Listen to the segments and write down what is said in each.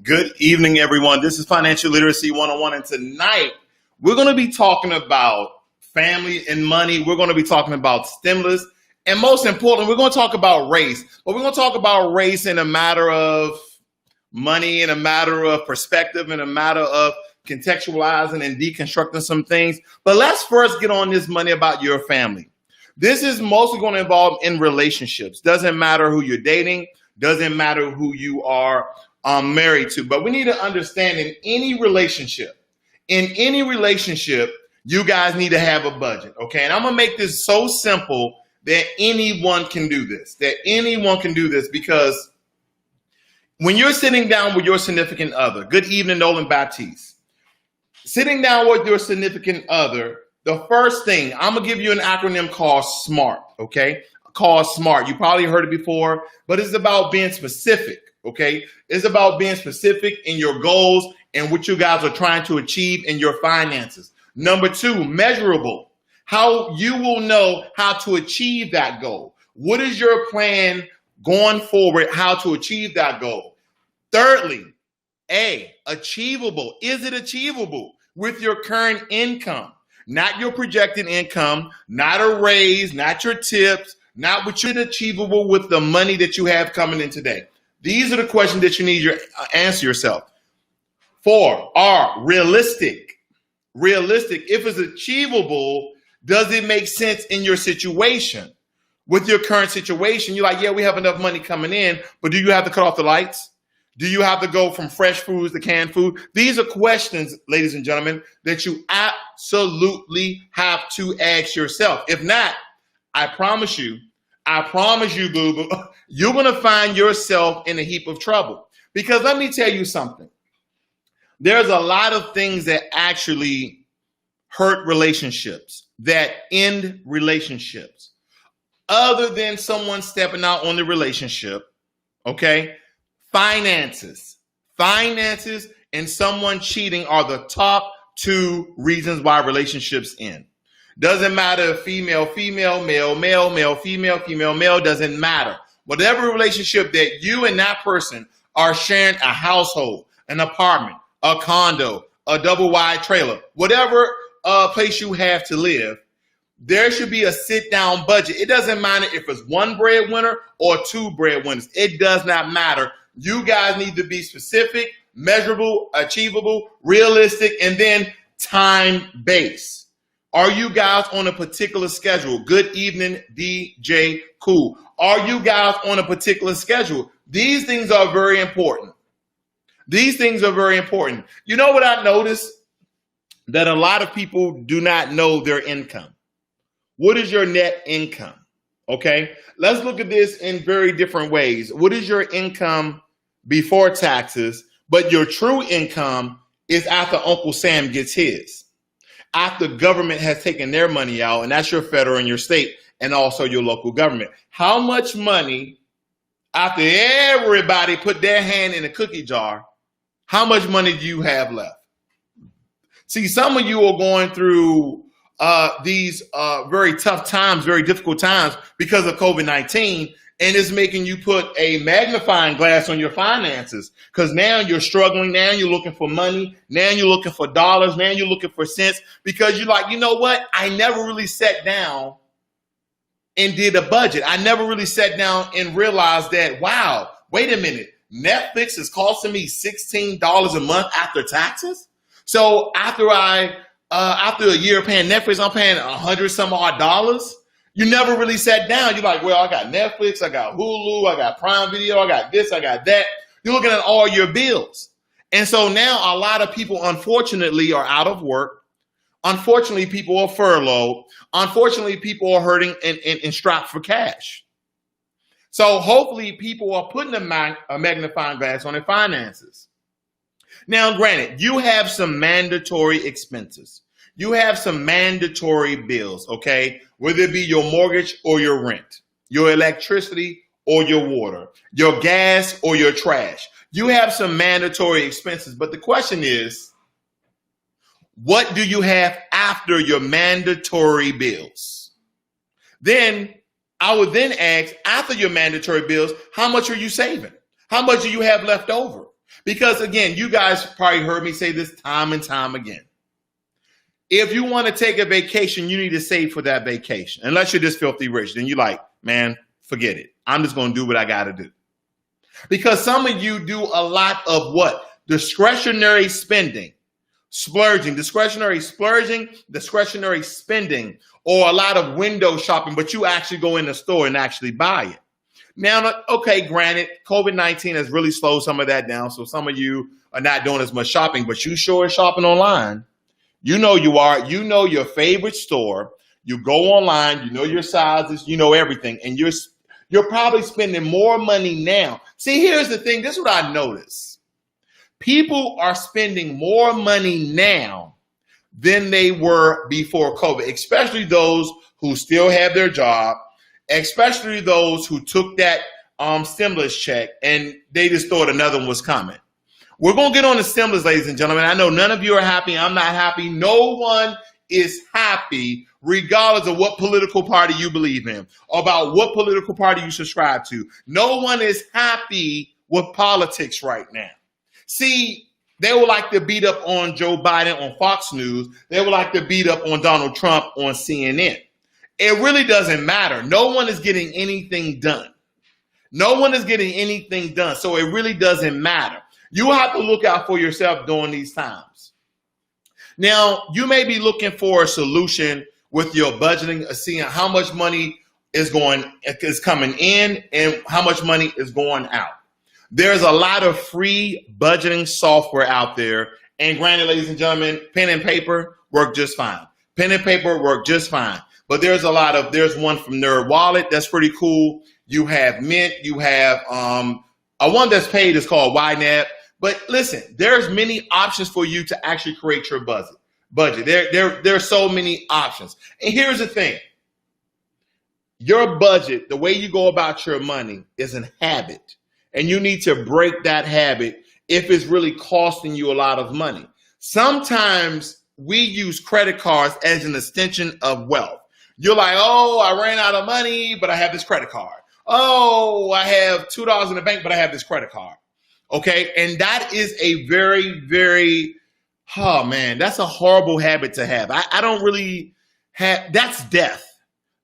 Good evening, everyone. This is Financial Literacy 101, and tonight we're going to be talking about family and money. We're going to be talking about stimulus, and most importantly, we're going to talk about race. But we're going to talk about race in a matter of money, in a matter of perspective, in a matter of contextualizing and deconstructing some things. But let's first get on this money about your family. This is mostly going to involve in relationships. Doesn't matter who you're dating, doesn't matter who you are married to, but we need to understand in any relationship, you guys need to have a budget, okay? And I'm gonna make this so simple that anyone can do this, because when you're sitting down with your significant other, good evening, Nolan Baptiste, sitting down with your significant other, the first thing, I'm gonna give you an acronym called SMART, okay? Called SMART. You probably heard it before, but it's about being specific. Okay, it's about being specific in your goals and what you guys are trying to achieve in your finances. Number two, measurable. How you will know how to achieve that goal. What is your plan going forward, how to achieve that goal? Thirdly, achievable. Is it achievable with your current income? Not your projected income, not a raise, not your tips, not what you're achievable with the money that you have coming in today. These are the questions that you need to answer yourself. 4, are realistic. Realistic. If it's achievable, does it make sense in your situation? With your current situation, you're like, yeah, we have enough money coming in, but do you have to cut off the lights? Do you have to go from fresh foods to canned food? These are questions, ladies and gentlemen, that you absolutely have to ask yourself. If not, I promise you, boo-boo, you're going to find yourself in a heap of trouble. Because let me tell you something. There's a lot of things that actually hurt relationships, that end relationships. Other than someone stepping out on the relationship, okay? Finances and someone cheating are the top 2 reasons why relationships end. Doesn't matter if female, male, female, doesn't matter. Whatever relationship that you and that person are sharing, a household, an apartment, a condo, a double wide trailer, whatever place you have to live, there should be a sit down budget. It doesn't matter if it's 1 breadwinner or 2 breadwinners. It does not matter. You guys need to be specific, measurable, achievable, realistic, and then time based. Are you guys on a particular schedule? Good evening, DJ Cool. Are you guys on a particular schedule? These things are very important. You know what I noticed? That a lot of people do not know their income. What is your net income? Okay, let's look at this in very different ways. What is your income before taxes, but your true income is after Uncle Sam gets his? After government has taken their money out, and that's your federal and your state, and also your local government. How much money, after everybody put their hand in a cookie jar, how much money do you have left? See, some of you are going through these very tough times, very difficult times because of COVID-19, and it's making you put a magnifying glass on your finances because now you're struggling. Now you're looking for money. Now you're looking for dollars. Now you're looking for cents because you're like, you know what? I never really sat down and did a budget. I never really sat down and realized that, wow, wait a minute. Netflix is costing me $16 a month after taxes. So after a year of paying Netflix, I'm paying $100 some odd dollars. You never really sat down. You're like, well, I got Netflix, I got Hulu, I got Prime Video, I got this, I got that. You're looking at all your bills. And so now a lot of people, unfortunately, are out of work. Unfortunately, people are furloughed. Unfortunately, people are hurting and strapped for cash. So hopefully people are putting a magnifying glass on their finances. Now, granted, you have some mandatory expenses. You have some mandatory bills, okay? Whether it be your mortgage or your rent, your electricity or your water, your gas or your trash. You have some mandatory expenses, but the question is, what do you have after your mandatory bills? Then I would then ask, after your mandatory bills, how much are you saving? How much do you have left over? Because again, you guys probably heard me say this time and time again. If you want to take a vacation, you need to save for that vacation. Unless you're just filthy rich, then you're like, man, forget it. I'm just going to do what I got to do. Because some of you do a lot of what? Discretionary spending, splurging, discretionary spending, or a lot of window shopping, but you actually go in the store and actually buy it. Now, okay, granted, COVID-19 has really slowed some of that down. So some of you are not doing as much shopping, but you sure are shopping online. You know you are. You know your favorite store. You go online. You know your sizes. You know everything. And you're probably spending more money now. See, here's the thing. This is what I noticed. People are spending more money now than they were before COVID, especially those who still have their job, especially those who took that stimulus check and they just thought another one was coming. We're going to get on the stimulus, ladies and gentlemen. I know none of you are happy. I'm not happy. No one is happy, regardless of what political party you believe in, or about what political party you subscribe to. No one is happy with politics right now. See, they would like to beat up on Joe Biden on Fox News. They would like to beat up on Donald Trump on CNN. It really doesn't matter. No one is getting anything done. No one is getting anything done. So it really doesn't matter. You have to look out for yourself during these times. Now, you may be looking for a solution with your budgeting, seeing how much money is coming in and how much money is going out. There's a lot of free budgeting software out there. And granted, ladies and gentlemen, pen and paper work just fine. Pen and paper work just fine. But there's one from Nerd Wallet that's pretty cool. You have Mint. You have one that's paid is called YNAB. But listen, there's many options for you to actually create your budget. There are so many options. And here's the thing. Your budget, the way you go about your money, is a habit. And you need to break that habit if it's really costing you a lot of money. Sometimes we use credit cards as an extension of wealth. You're like, oh, I ran out of money, but I have this credit card. Oh, I have $2 in the bank, but I have this credit card. Okay. And that is a very, very, that's a horrible habit to have. I don't really have, that's death.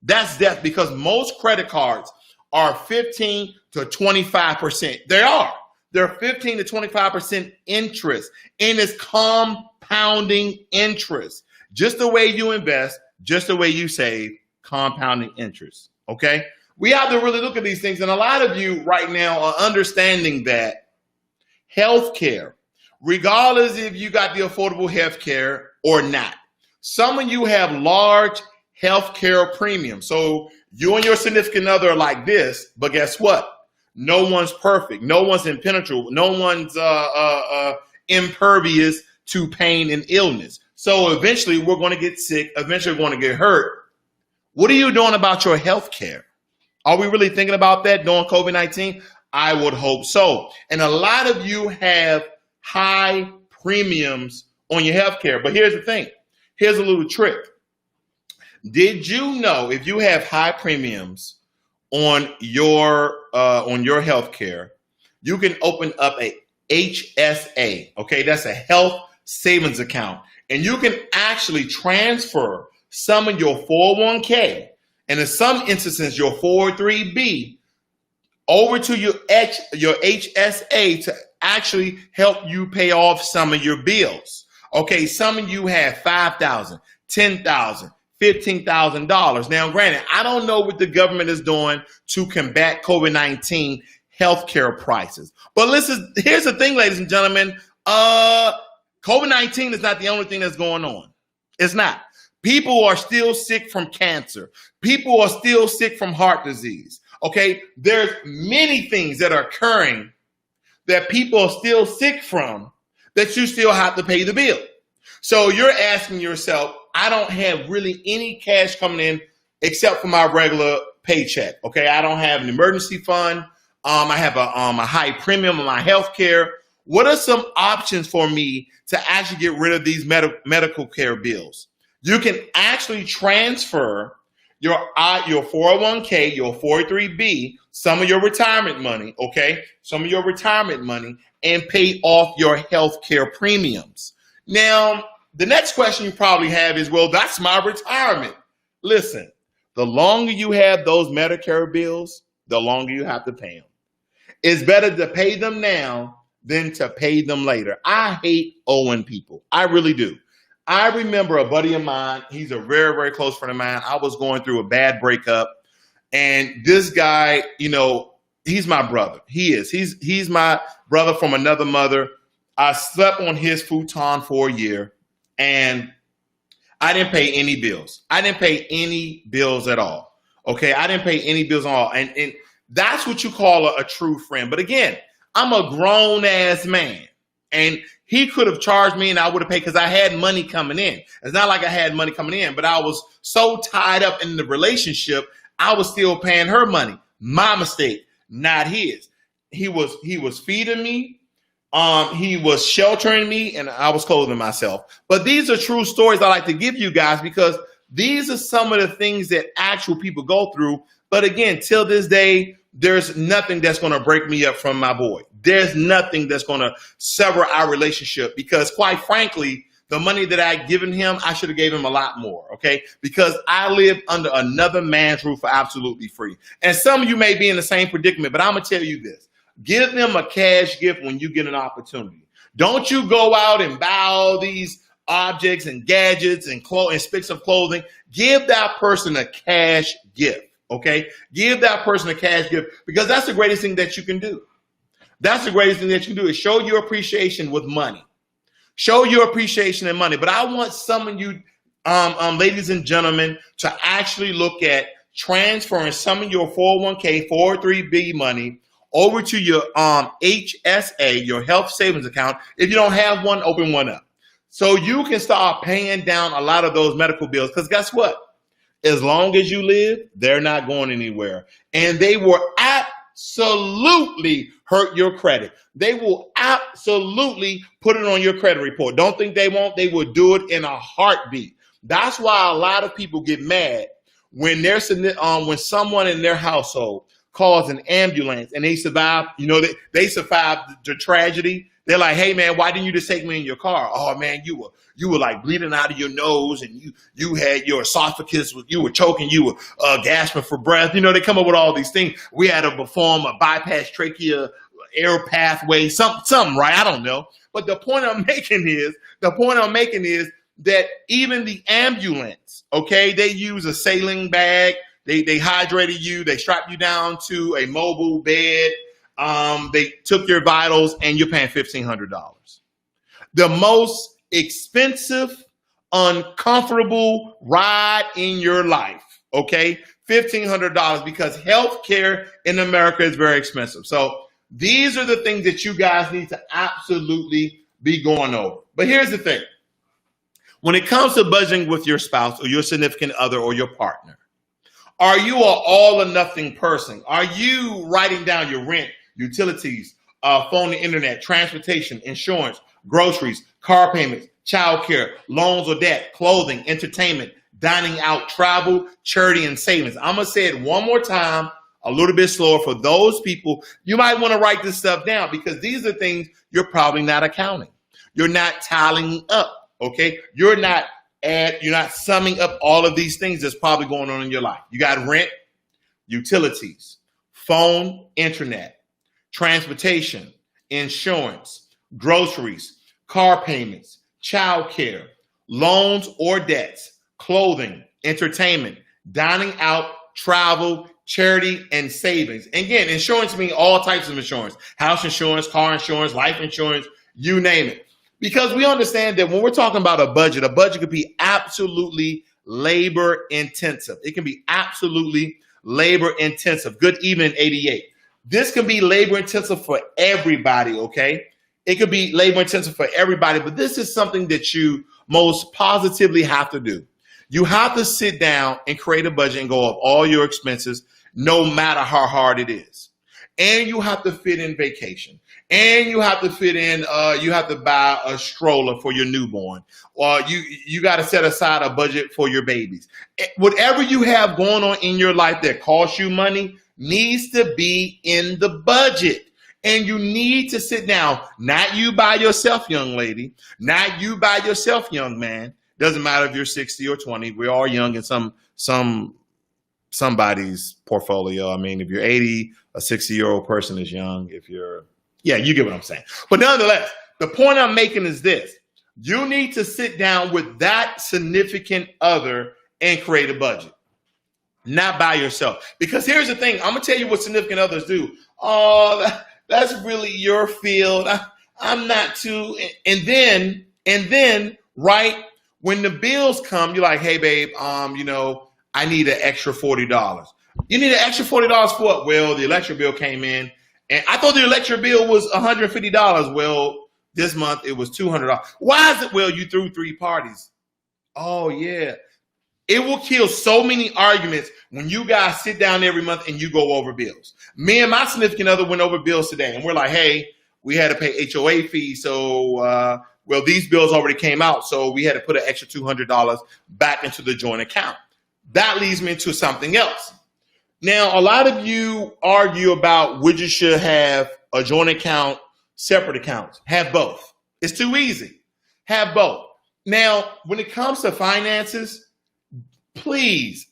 That's death because most credit cards are 15 to 25%. They're 15 to 25% interest, and it's compounding interest. Just the way you invest, just the way you save, compounding interest. Okay. We have to really look at these things. And a lot of you right now are understanding that healthcare, regardless if you got the affordable healthcare or not, some of you have large healthcare premiums. So you and your significant other are like this, but guess what? No one's perfect. No one's impenetrable. No one's impervious to pain and illness. So eventually we're going to get sick. Eventually we're going to get hurt. What are you doing about your health care? Are we really thinking about that during COVID-19? I would hope so. And a lot of you have high premiums on your health care. But here's the thing. Here's a little trick. Did you know if you have high premiums on your health care, you can open up a HSA, okay? That's a health savings account. And you can actually transfer some of your 401k and in some instances your 403b over to your HSA to actually help you pay off some of your bills. Okay, some of you have $5,000, $10,000, $15,000. Now, granted, I don't know what the government is doing to combat COVID-19 healthcare prices. But listen, here's the thing, ladies and gentlemen. COVID-19 is not the only thing that's going on. It's not. People are still sick from cancer. People are still sick from heart disease. Okay, there's many things that are occurring that people are still sick from that you still have to pay the bill. So you're asking yourself, I don't have really any cash coming in except for my regular paycheck. Okay, I don't have an emergency fund. I have a high premium on my health care. What are some options for me to actually get rid of these medical care bills? You can actually transfer your 401k, your 403b, some of your retirement money, okay? Some of your retirement money, and pay off your health care premiums. Now, the next question you probably have is, well, that's my retirement. Listen, the longer you have those Medicare bills, the longer you have to pay them. It's better to pay them now than to pay them later. I hate owing people. I really do. I remember a buddy of mine. He's a very, very close friend of mine. I was going through a bad breakup. And this guy, he's my brother. He is. He's my brother from another mother. I slept on his futon for a year. And I didn't pay any bills. I didn't pay any bills at all. Okay, I didn't pay any bills at all. And that's what you call a true friend. But again, I'm a grown-ass man. And he could have charged me and I would have paid because I had money coming in. It's not like I had money coming in, but I was so tied up in the relationship, I was still paying her money. My mistake, not his. He was feeding me. He was sheltering me, and I was clothing myself. But these are true stories I like to give you guys because these are some of the things that actual people go through. But again, till this day, there's nothing that's going to break me up from my boy. There's nothing that's going to sever our relationship because, quite frankly, the money that I given him, I should have gave him a lot more, okay? Because I live under another man's roof for absolutely free. And some of you may be in the same predicament, but I'm going to tell you this. Give them a cash gift when you get an opportunity. Don't you go out and buy all these objects and gadgets and expensive clothing. Give that person a cash gift, okay? Give that person a cash gift because that's the greatest thing that you can do. That's the greatest thing that you can do is show your appreciation with money. Show your appreciation in money. But I want some of you, ladies and gentlemen, to actually look at transferring some of your 401k, 403b money over to your HSA, your health savings account. If you don't have one, open one up. So you can start paying down a lot of those medical bills. Because guess what? As long as you live, they're not going anywhere. And they will absolutely hurt your credit. They will absolutely put it on your credit report. Don't think they won't. They will do it in a heartbeat. That's why a lot of people get mad when when someone in their household calls an ambulance and they survive, they survived the tragedy. They're like, hey man, why didn't you just take me in your car? Oh man, you were like bleeding out of your nose and you had your esophagus, you were choking, you were gasping for breath. They come up with all these things. We had to perform a bypass trachea air pathway, something, right? I don't know. But the point I'm making is that even the ambulance, okay, they use a saline bag. They hydrated you. They strapped you down to a mobile bed. They took your vitals and you're paying $1,500. The most expensive, uncomfortable ride in your life, okay? $1,500 because healthcare in America is very expensive. So these are the things that you guys need to absolutely be going over. But here's the thing. When it comes to budgeting with your spouse or your significant other or your partner, are you an all or nothing person? Are you writing down your rent, utilities, phone and internet, transportation, insurance, groceries, car payments, childcare, loans or debt, clothing, entertainment, dining out, travel, charity, and savings? I'm going to say it one more time, a little bit slower for those people. You might want to write this stuff down because these are things you're probably not accounting. You're not tallying up, okay? You're not summing up all of these things that's probably going on in your life. You got rent, utilities, phone, internet, transportation, insurance, groceries, car payments, childcare, loans or debts, clothing, entertainment, dining out, travel, charity, and savings. And again, insurance means all types of insurance: house insurance, car insurance, life insurance, you name it. Because we understand that when we're talking about a budget could be absolutely labor intensive. It can be absolutely labor intensive. Good evening, 88. This can be labor intensive for everybody, okay? It could be labor intensive for everybody, but this is something that you most positively have to do. You have to sit down and create a budget and go over all your expenses, no matter how hard it is. and you have to fit in vacation, and you have to fit in, you have to buy a stroller for your newborn, or you got to set aside a budget for your babies. Whatever you have going on in your life that costs you money needs to be in the budget. And you need to sit down, not you by yourself, young lady, not you by yourself, young man. Doesn't matter if you're 60 or 20. We're all young in somebody's portfolio. I mean, if you're 80, a 60-year-old person is young. If you're, yeah, you get what I'm saying. But nonetheless, the point I'm making is this. You need to sit down with that significant other and create a budget, not by yourself. Because here's the thing. I'm going to tell you what significant others do. Oh, that's really your field. I'm not too. And then, right, when the bills come, you're like, hey, babe, I need an extra $40. You need an extra $40 for what? Well, the electric bill came in, and I thought the electric bill was $150. Well, this month it was $200. Why is it? Well, you threw 3 parties. Oh, yeah. It will kill so many arguments when you guys sit down every month and you go over bills. Me and my significant other went over bills today, and we're like, hey, we had to pay HOA fees. So, well, these bills already came out, so we had to put an extra $200 back into the joint account. That leads me to something else. Now, a lot of you argue about would you should have a joint account, separate accounts. Have both. It's too easy. Have both. Now, when it comes to finances, please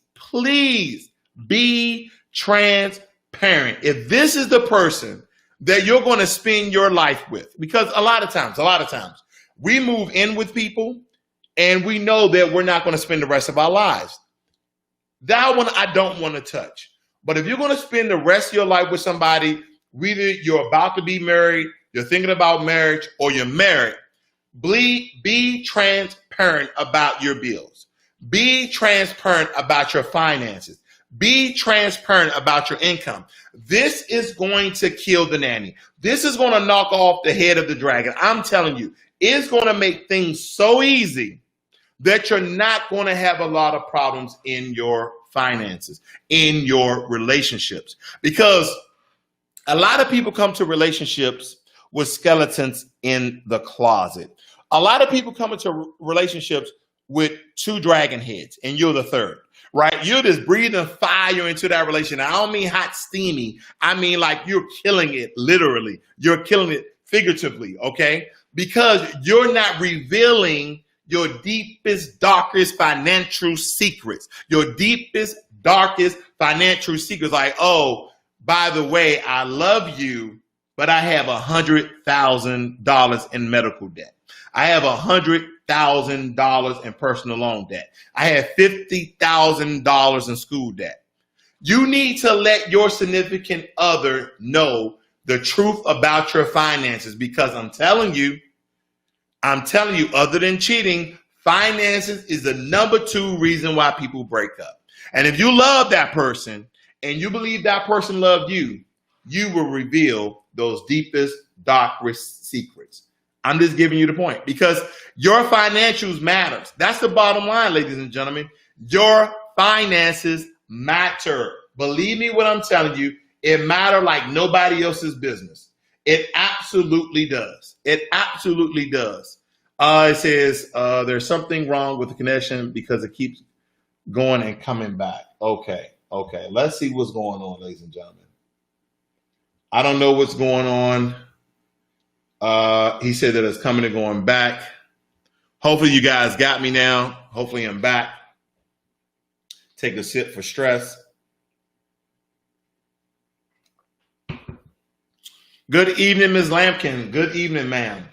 be transparent. If this is the person that you're going to spend your life with, because a lot of times, we move in with people and we know that we're not going to spend the rest of our lives. That one I don't want to touch. But if you're going to spend the rest of your life with somebody, whether you're about to be married, you're thinking about marriage, or you're married, be transparent about your bills. Be transparent about your finances. Be transparent about your income. This is going to kill the nanny. This is going to knock off the head of the dragon. I'm telling you, it's going to make things so easy that you're not going to have a lot of problems in your finances, in your relationships. Because a lot of people come to relationships with skeletons in the closet. A lot of people come into relationships with 2 dragon heads, and you're the third, right? You're just breathing fire into that relationship. I don't mean hot, steamy. I mean like you're killing it literally. You're killing it figuratively, okay? Because you're not revealing your deepest, darkest financial secrets. Your deepest, darkest financial secrets. Like, oh, by the way, I love you, but I have $100,000 in medical debt. I have $100,000 in personal loan debt. I have $50,000 in school debt. You need to let your significant other know the truth about your finances, because I'm telling you, other than cheating, finances is the number 2 reason why people break up. And if you love that person and you believe that person loved you, you will reveal those deepest, darkest secrets. I'm just giving you the point, because your financials matters. That's the bottom line, ladies and gentlemen. Your finances matter. Believe me when I'm telling you, it matters like nobody else's business. It absolutely does. It absolutely does. It says there's something wrong with the connection because it keeps going and coming back. Okay. Let's see what's going on, ladies and gentlemen. I don't know what's going on. He said that it's coming and going back. Hopefully you guys got me now. Hopefully I'm back. Take a sip for stress. Good evening, Ms. Lampkin. Good evening, ma'am.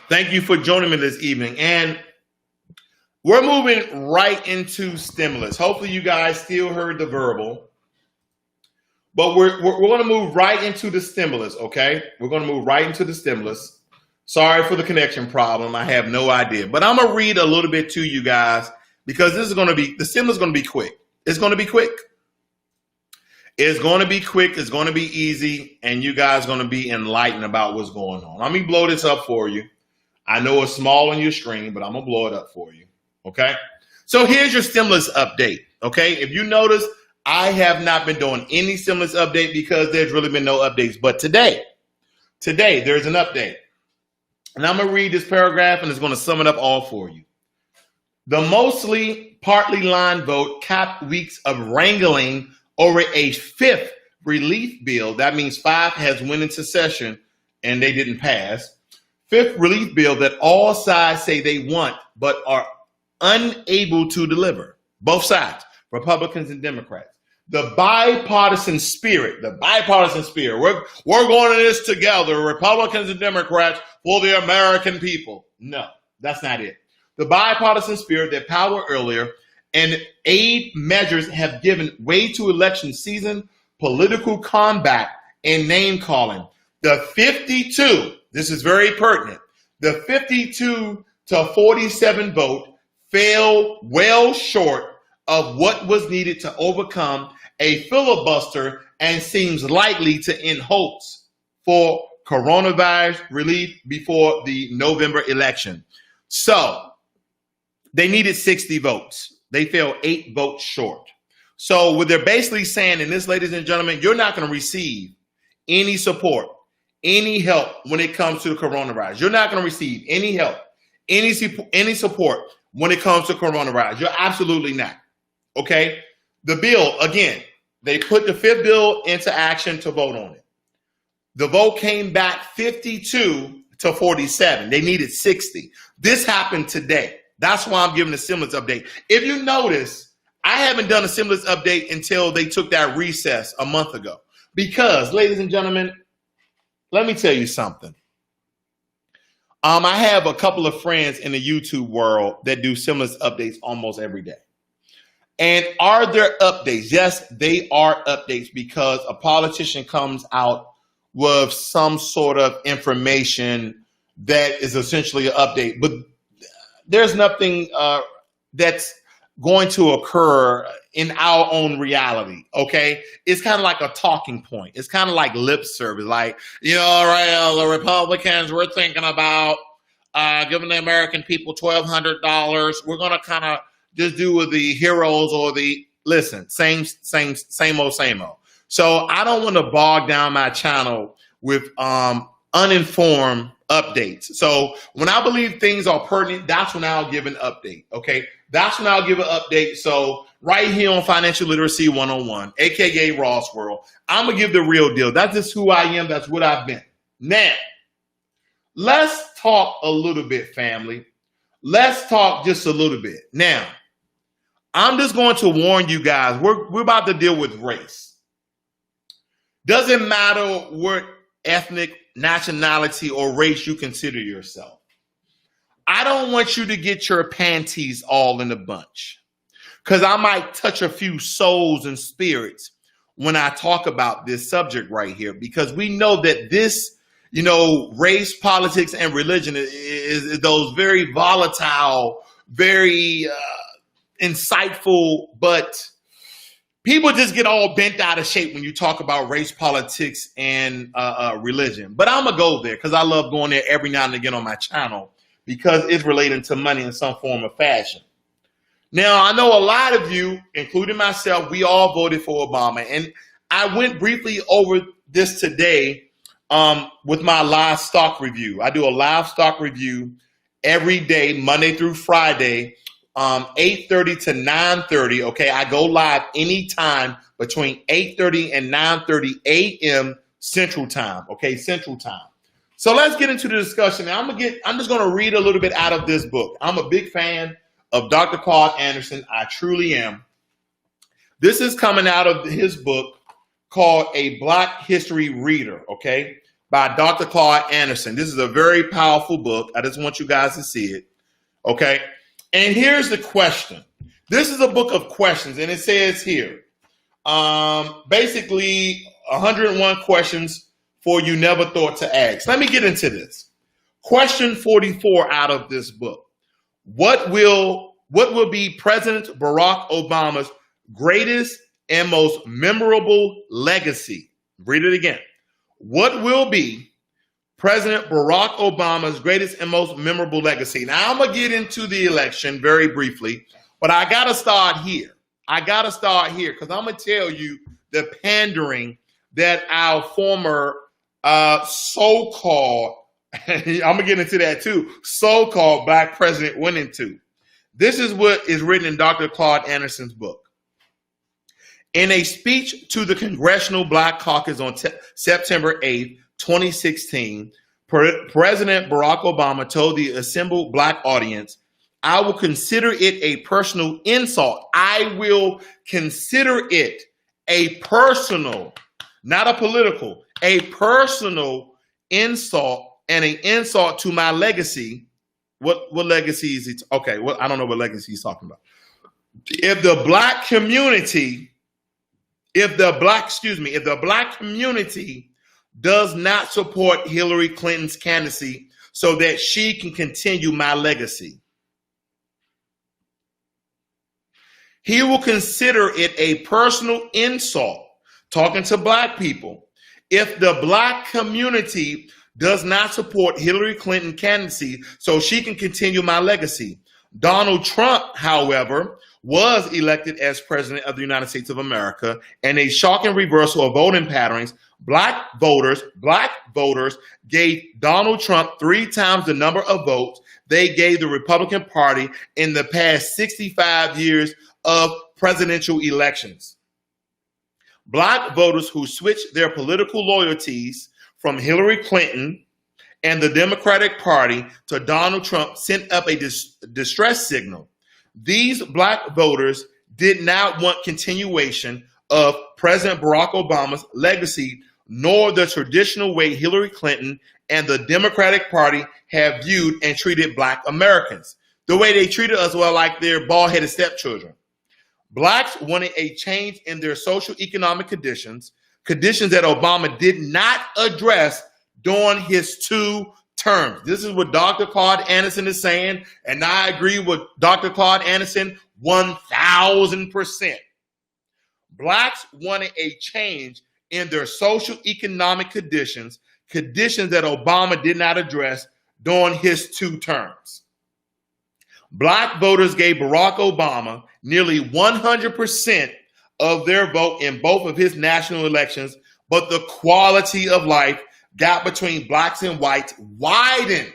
Thank you for joining me this evening. And we're moving right into stimulus. Hopefully you guys still heard the verbal. But we're going to move right into the stimulus, okay? We're going to move right into the stimulus. Sorry for the connection problem. I have no idea. But I'm going to read a little bit to you guys, because this is going to be, the stimulus is going to be quick. It's going to be quick. It's going to be quick. It's going to be easy. And you guys are going to be enlightened about what's going on. Let me blow this up for you. I know it's small on your screen, but I'm going to blow it up for you, okay? So here's your stimulus update, okay? If you notice, I have not been doing any stimulus update because there's really been no updates. But today there's an update. And I'm going to read this paragraph and it's going to sum it up all for you. The mostly partly line vote capped weeks of wrangling over a fifth relief bill. That means 5 has went into session and they didn't pass. Fifth relief bill that all sides say they want but are unable to deliver. Both sides, Republicans and Democrats. The bipartisan spirit. We're going to this together, Republicans and Democrats, for the American people. No, that's not it. The bipartisan spirit that power earlier and aid measures have given way to election season, political combat, and name calling. The 52, this is very pertinent, the 52 to 47 vote fell well short of what was needed to overcome a filibuster and seems likely to end hopes for coronavirus relief before the November election. So they needed 60 votes. They fell 8 votes short. So what they're basically saying in this, ladies and gentlemen, you're not going to receive any support, any help when it comes to the coronavirus. You're not going to receive any help, any support when it comes to coronavirus. You're absolutely not. Okay? The bill, again, they put the fifth bill into action to vote on it. The vote came back 52 to 47. They needed 60. This happened today. That's why I'm giving a stimulus update. If you notice, I haven't done a stimulus update until they took that recess a month ago. Because, ladies and gentlemen, let me tell you something. I have a couple of friends in the YouTube world that do stimulus updates almost every day. And are there updates? Yes, they are updates because a politician comes out with some sort of information that is essentially an update. But there's nothing that's going to occur in our own reality, okay? It's kind of like a talking point. It's kind of like lip service. Like, all right, the Republicans, we're thinking about giving the American people $1,200. We're going to kind of just do with the heroes or the, listen, same old. So I don't want to bog down my channel with uninformed updates. So when I believe things are pertinent, that's when I'll give an update, okay? That's when I'll give an update. So right here on Financial Literacy 101, aka Ross World, I'm going to give the real deal. That's just who I am. That's what I've been. Now, let's talk a little bit, family. Let's talk just a little bit. Now, I'm just going to warn you guys, we're about to deal with race. Doesn't matter what ethnic, nationality, or race you consider yourself. I don't want you to get your panties all in a bunch because I might touch a few souls and spirits when I talk about this subject right here, because we know that this, race, politics, and religion is those very volatile, very insightful, but people just get all bent out of shape when you talk about race, politics, and religion. But I'm going to go there because I love going there every now and again on my channel because it's related to money in some form or fashion. Now, I know a lot of you, including myself, we all voted for Obama. And I went briefly over this today with my live stock review. I do a live stock review every day, Monday through Friday, 8:30 to 9:30. Okay, I go live anytime between 8:30 and 9:30 a.m. Central Time. Okay, Central Time. So let's get into the discussion. Now, I'm just going to read a little bit out of this book. I'm a big fan of Dr. Claude Anderson. I truly am. This is coming out of his book called A Black History Reader, okay, by Dr. Claude Anderson. This is a very powerful book. I just want you guys to see it, okay? And here's the question. This is a book of questions, and it says here, basically 101 questions for you never thought to ask. Let me get into this. Question 44 out of this book. What will be President Barack Obama's greatest and most memorable legacy? Read it again. What will be President Barack Obama's greatest and most memorable legacy? Now, I'm going to get into the election very briefly, but I got to start here. I got to start here because I'm going to tell you the pandering that our former so-called, I'm going to get into that too, so-called black president went into. This is what is written in Dr. Claude Anderson's book. In a speech to the Congressional Black Caucus on September 8, 2016, President Barack Obama told the assembled black audience, "I will consider it a personal insult. I will consider it a personal, not a political, a personal insult and an insult to my legacy." What legacy is it? Okay, well, I don't know what legacy he's talking about. If the black community does not support Hillary Clinton's candidacy so that she can continue my legacy, he will consider it a personal insult, talking to black people, if the black community does not support Hillary Clinton candidacy so she can continue my legacy. Donald Trump, however, was elected as president of the United States of America, and a shocking reversal of voting patterns. Black voters gave Donald Trump 3 times the number of votes they gave the Republican Party in the past 65 years of presidential elections. Black voters who switched their political loyalties from Hillary Clinton and the Democratic Party to Donald Trump sent up a distress signal. These black voters did not want continuation of President Barack Obama's legacy, nor the traditional way Hillary Clinton and the Democratic Party have viewed and treated black Americans. The way they treated us were like their bald-headed stepchildren. Blacks wanted a change in their social economic conditions that Obama did not address during his 2 terms. This is what Dr. Claude Anderson is saying, and I agree with Dr. Claude Anderson 1,000%. Blacks wanted a change in their social economic conditions that Obama did not address during his 2 terms. Black voters gave Barack Obama nearly 100% of their vote in both of his national elections, but the quality of life gap between blacks and whites widened.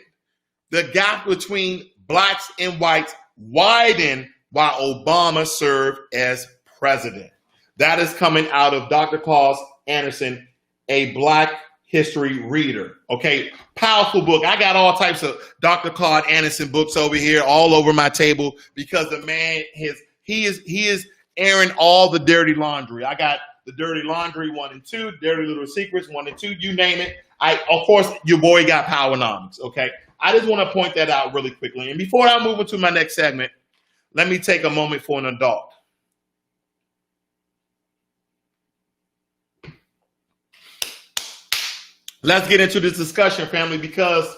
The gap between blacks and whites widened while Obama served as president. That is coming out of Dr. Claude Anderson, a Black history reader. Okay, powerful book. I got all types of Dr. Claude Anderson books over here, all over my table, because the man he is airing all the dirty laundry. I got the Dirty Laundry 1 and 2, Dirty Little Secrets 1 and 2, you name it. Of course, your boy got Powernomics, okay? I just want to point that out really quickly. And before I move into my next segment, let me take a moment for an adult. Let's get into this discussion, family, because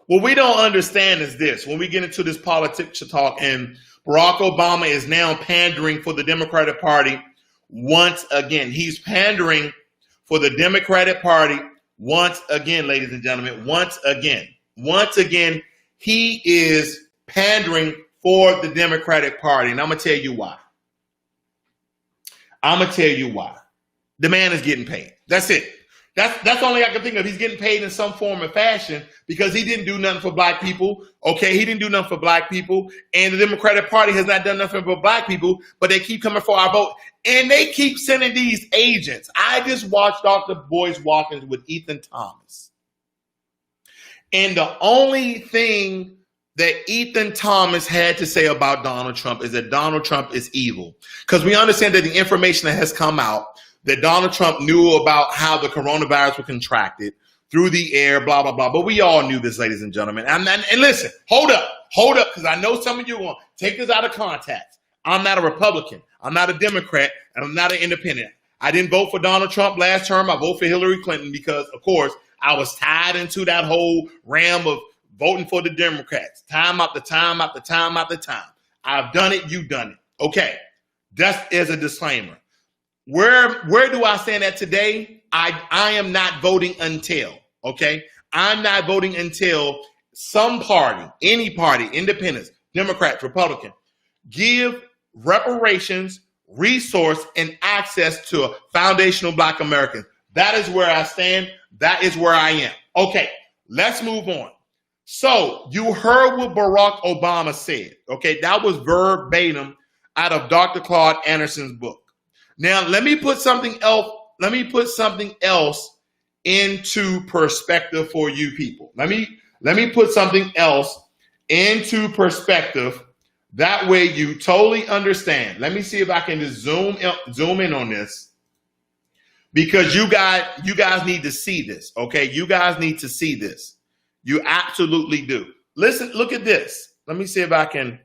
what we don't understand is this. When we get into this politics talk, and Barack Obama is now pandering for the Democratic Party once again. He's pandering for the Democratic Party once again, ladies and gentlemen, once again. Once again, he is pandering for the Democratic Party, and I'm going to tell you why. I'm going to tell you why. The man is getting paid. That's it. That's the only I can think of. He's getting paid in some form or fashion because he didn't do nothing for black people. Okay, he didn't do nothing for black people. And the Democratic Party has not done nothing for black people, but they keep coming for our vote. And they keep sending these agents. I just watched Dr. Boyce Watkins with Ethan Thomas. And the only thing that Ethan Thomas had to say about Donald Trump is that Donald Trump is evil. Because we understand that the information that has come out, that Donald Trump knew about how the coronavirus was contracted through the air, blah, blah, blah. But we all knew this, ladies and gentlemen. And listen, hold up, because I know some of you want to take this out of context. I'm not a Republican. I'm not a Democrat, and I'm not an independent. I didn't vote for Donald Trump last term. I voted for Hillary Clinton because, of course, I was tied into that whole ram of voting for the Democrats. Time after time after time after time. I've done it. You've done it. Okay. Just as a disclaimer. Where do I stand at today? I am not voting until, okay? I'm not voting until some party, any party, independents, Democrats, Republican, give reparations, resource, and access to foundational Black Americans. That is where I stand. That is where I am. Okay, let's move on. So you heard what Barack Obama said. Okay, that was verbatim out of Dr. Claude Anderson's book. Now, let me put something else. Let me put something else into perspective for you people. Let me put something else into perspective. That way you totally understand. Let me see if I can just zoom in on this, because you guys need to see this. Okay, you guys need to see this. You absolutely do. Listen, look at this. Let me see if I can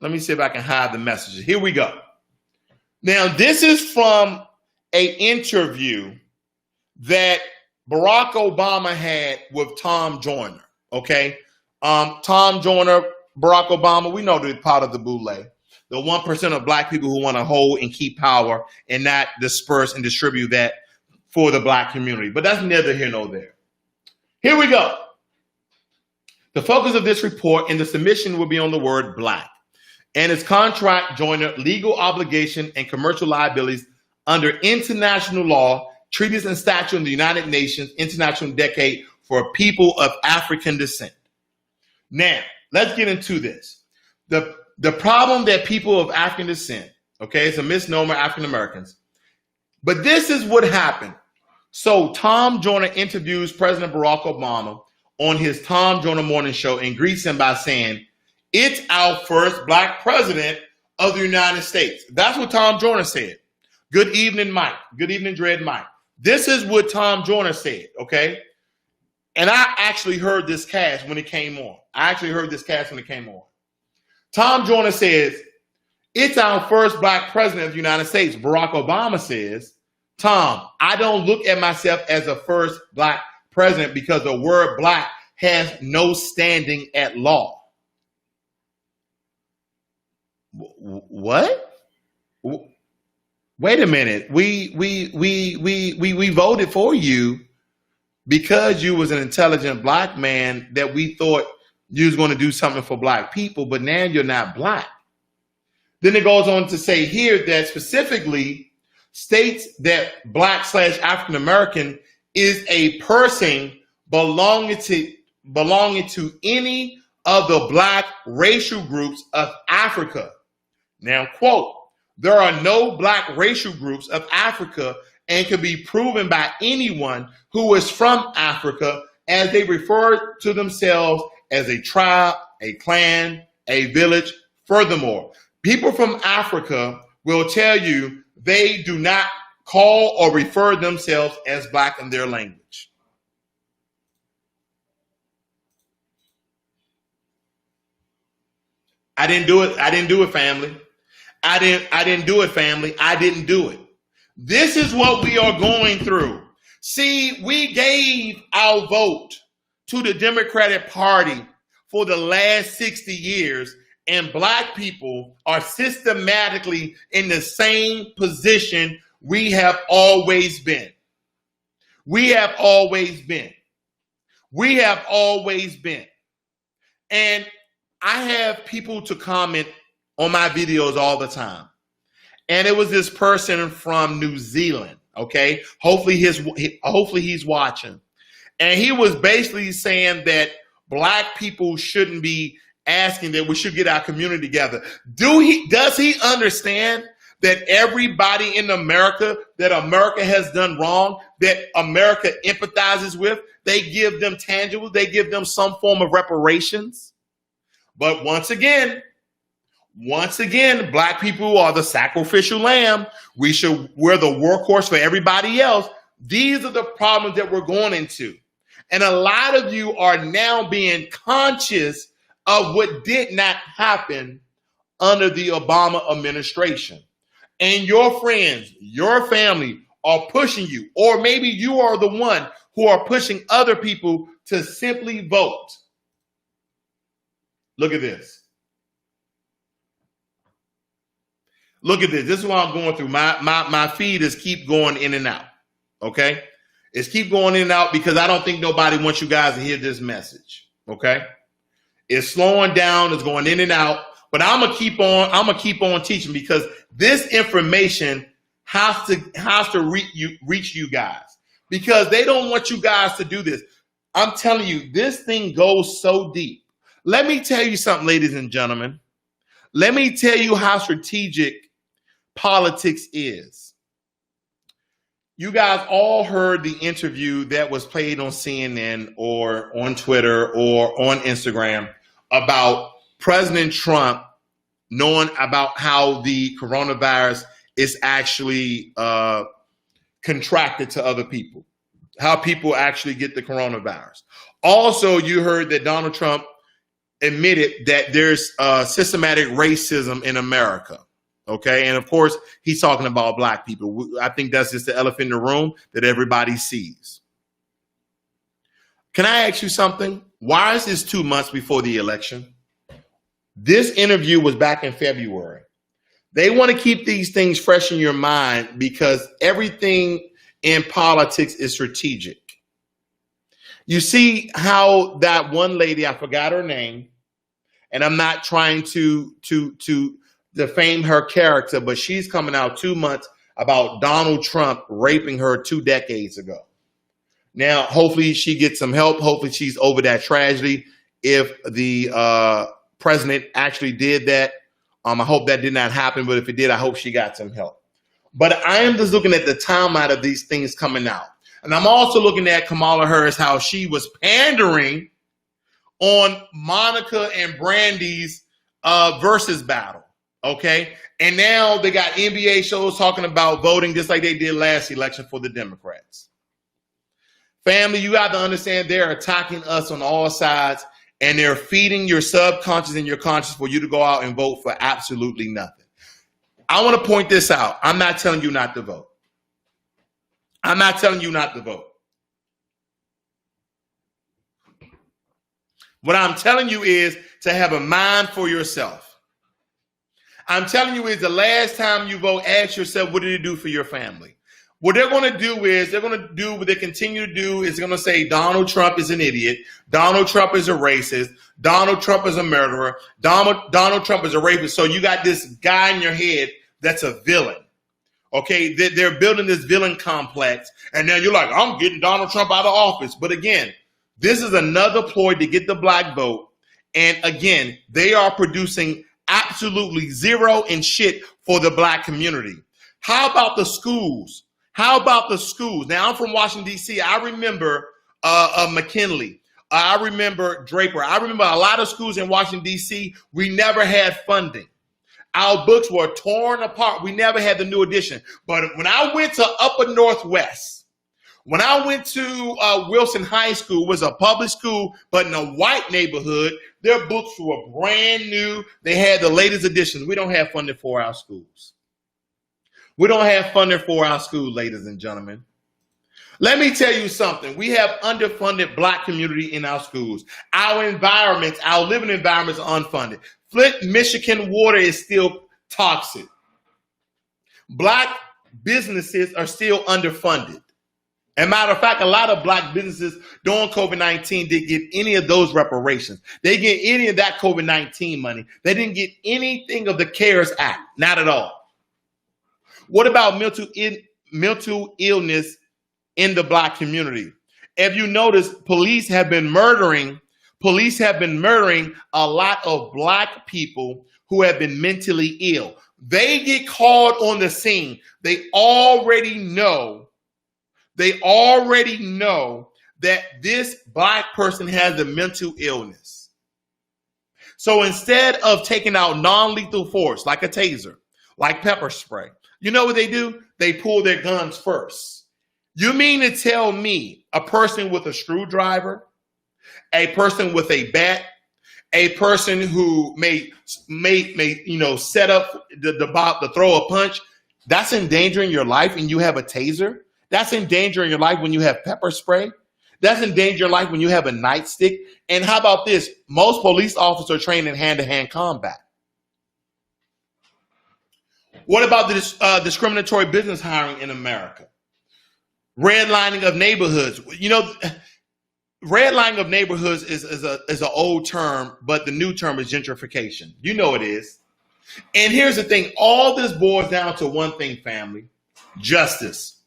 hide the messages. Here we go. Now, this is from an interview that Barack Obama had with Tom Joyner. Okay, Tom Joyner, Barack Obama, we know they're part of the boule, the 1% of Black people who want to hold and keep power and not disperse and distribute that for the Black community. But that's neither here nor there. Here we go. The focus of this report and the submission will be on the word Black and its contract, Joyner, legal obligation, and commercial liabilities under international law, treaties and statutes of the United Nations, International Decade for People of African Descent. Now, let's get into this. The problem that people of African descent, okay, it's a misnomer, African Americans. But this is what happened. So Tom Joyner interviews President Barack Obama on his Tom Joyner Morning Show and greets him by saying, "It's our first Black president of the United States." That's what Tom Joyner said. Good evening, Mike. Good evening, Dread Mike. This is what Tom Joyner said, okay? And I actually heard this cast when it came on. Tom Joyner says, "It's our first Black president of the United States." Barack Obama says, "Tom, I don't look at myself as a first Black president because the word Black has no standing at law." What? Wait a minute. We voted for you because you was an intelligent Black man that we thought you was going to do something for Black people, but now you're not Black. Then it goes on to say here that specifically states that Black/African American is a person belonging to any of the Black racial groups of Africa. Now, quote, "There are no Black racial groups of Africa and can be proven by anyone who is from Africa, as they refer to themselves as a tribe, a clan, a village. Furthermore, people from Africa will tell you they do not call or refer themselves as Black in their language." I didn't do it, family. I didn't do it. This is what we are going through. See, we gave our vote to the Democratic Party for the last 60 years, and Black people are systematically in the same position we have always been. And I have people to comment on my videos all the time. And it was this person from New Zealand, okay? Hopefully he's watching. And he was basically saying that Black people shouldn't be asking that we should get our community together. Does he understand that everybody in America that America has done wrong, that America empathizes with, they give them tangible, they give them some form of reparations? But once again, Black people are the sacrificial lamb. We're the workhorse for everybody else. These are the problems that we're going into. And a lot of you are now being conscious of what did not happen under the Obama administration. And your friends, your family are pushing you, or maybe you are the one who are pushing other people to simply vote. Look at this. This is what I'm going through. My feed is keep going in and out. Okay? It's keep going in and out because I don't think nobody wants you guys to hear this message. Okay? It's slowing down. It's going in and out. But I'm gonna keep on teaching because this information has to reach you guys because they don't want you guys to do this. I'm telling you, this thing goes so deep. Let me tell you something, ladies and gentlemen. Let me tell you how strategic politics is. You guys all heard the interview that was played on CNN or on Twitter or on Instagram about President Trump knowing about how the coronavirus is actually contracted to other people, how people actually get the coronavirus. Also, you heard that Donald Trump admitted that there's systematic racism in America. Okay. And of course, he's talking about black people. I think that's just the elephant in the room that everybody sees. Can I ask you something? Why is this 2 months before the election? This interview was back in February. They want to keep these things fresh in your mind because everything in politics is strategic. You see how that one lady, I forgot her name, and I'm not trying to defame her character, but she's coming out 2 months about Donald Trump raping her 2 decades ago. Now, hopefully she gets some help. Hopefully she's over that tragedy. If the president actually did that, I hope that did not happen. But if it did, I hope she got some help. But I am just looking at the timeline of these things coming out. And I'm also looking at Kamala Harris, how she was pandering on Monica and Brandy's versus battle. Okay. And now they got NBA shows talking about voting just like they did last election for the Democrats. Family, you got to understand they're attacking us on all sides and they're feeding your subconscious and your conscious for you to go out and vote for absolutely nothing. I want to point this out. I'm not telling you not to vote. I'm not telling you not to vote. What I'm telling you is to have a mind for yourself. I'm telling you is the last time you vote, ask yourself, what did it do for your family? What they're going to do is they're going to do what they continue to do is going to say Donald Trump is an idiot. Donald Trump is a racist. Donald Trump is a murderer. Donald Trump is a rapist. So you got this guy in your head that's a villain. Okay, they're building this villain complex. And now you're like, I'm getting Donald Trump out of office. But again, this is another ploy to get the black vote. And again, they are producing absolutely zero and shit for the black community. How about the schools? How about the schools? Now, I'm from Washington, D.C. I remember McKinley. I remember Draper. I remember a lot of schools in Washington, D.C. We never had funding. Our books were torn apart. We never had the new edition. But when I went to Upper Northwest, when I went to Wilson High School, it was a public school, but in a white neighborhood, their books were brand new. They had the latest editions. We don't have funding for our schools. We don't have funding for our school, ladies and gentlemen. Let me tell you something. We have underfunded black community in our schools. Our environments, our living environments are unfunded. Flint, Michigan water is still toxic. Black businesses are still underfunded. As a matter of fact, a lot of black businesses during COVID-19 didn't get any of those reparations. They didn't get any of that COVID-19 money. They didn't get anything of the CARES Act. Not at all. What about mental illness in the black community? If you notice, police have been murdering a lot of black people who have been mentally ill. They get called on the scene. They already know that this black person has a mental illness. So instead of taking out non-lethal force like a taser, like pepper spray, you know what they do? They pull their guns first. You mean to tell me a person with a screwdriver, a person with a bat, a person who may set up the throw a punch, that's endangering your life and you have a taser? That's endangering your life when you have pepper spray? That's endangering your life when you have a nightstick? And how about this? Most police officers are trained in hand-to-hand combat. What about this discriminatory business hiring in America? Redlining of neighborhoods. You know, redlining of neighborhoods is an old term, but the new term is gentrification. You know it is. And here's the thing. All this boils down to one thing, family. Justice.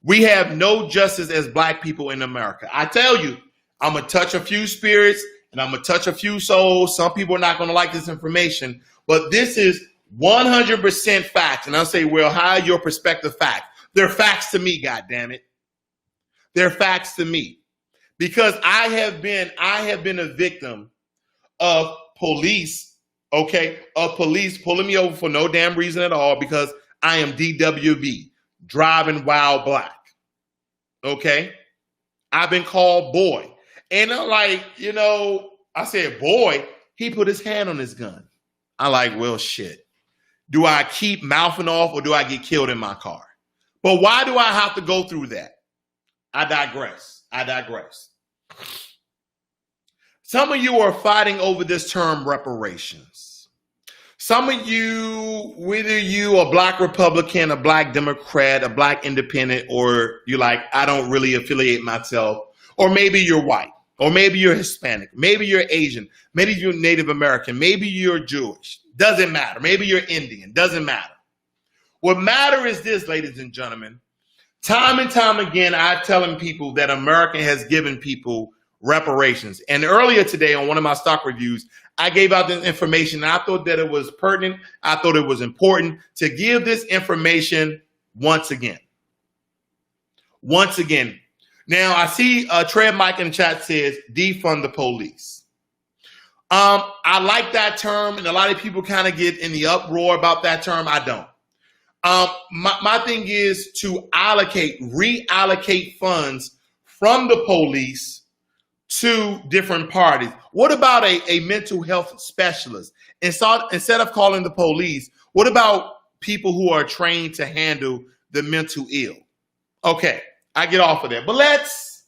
We have no justice as black people in America. I tell you, I'm going to touch a few spirits and I'm going to touch a few souls. Some people are not going to like this information, but this is 100% fact. And I'll say, well, how are your perspective facts? They're facts to me, goddammit. They're facts to me. Because I have been a victim of police, okay, of police pulling me over for no damn reason at all because I am DWB, driving while black, okay? I've been called boy. And I'm like, I said, boy, he put his hand on his gun. I'm like, well, shit. Do I keep mouthing off or do I get killed in my car? But why do I have to go through that? I digress. Some of you are fighting over this term reparations. Some of you, whether you a black Republican, a black Democrat, a black independent, or you're like, I don't really affiliate myself, or maybe you're white, or maybe you're Hispanic, maybe you're Asian, maybe you're Native American, maybe you're Jewish. Doesn't matter. Maybe you're Indian. Doesn't matter. What matters is this, ladies and gentlemen. Time and time again, I'm telling people that America has given people reparations. And earlier today on one of my stock reviews, I gave out this information. And I thought that it was pertinent. I thought it was important to give this information once again. Once again. Now, I see Tread Mike in the chat says, defund the police. I like that term, and a lot of people kind of get in the uproar about that term. I don't. My thing is to reallocate funds from the police to different parties. What about a mental health specialist? Instead of calling the police, what about people who are trained to handle the mental ill? Okay, I get off of that. But let's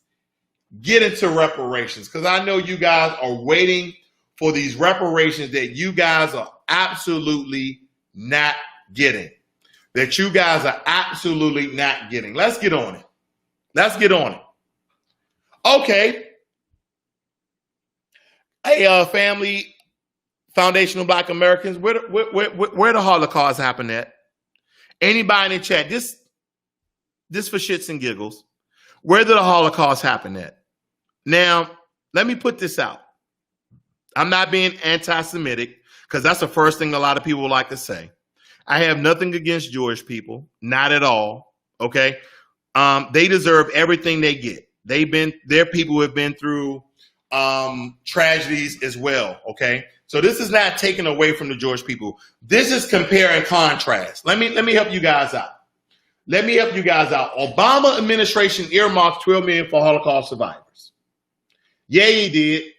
get into reparations because I know you guys are waiting for these reparations that you guys are absolutely not getting. Let's get on it. Okay. Hey, family, foundational black Americans, where the Holocaust happened at? Anybody in the chat, this for shits and giggles. Where did the Holocaust happen at? Now, let me put this out. I'm not being anti-Semitic because that's the first thing a lot of people would like to say. I have nothing against Jewish people, not at all. Okay, they deserve everything they get. They're people who have been through tragedies as well. Okay, so this is not taken away from the Jewish people. This is compare and contrast. Let me help you guys out. Obama administration earmarked $12 million for Holocaust survivors. Yeah, he did.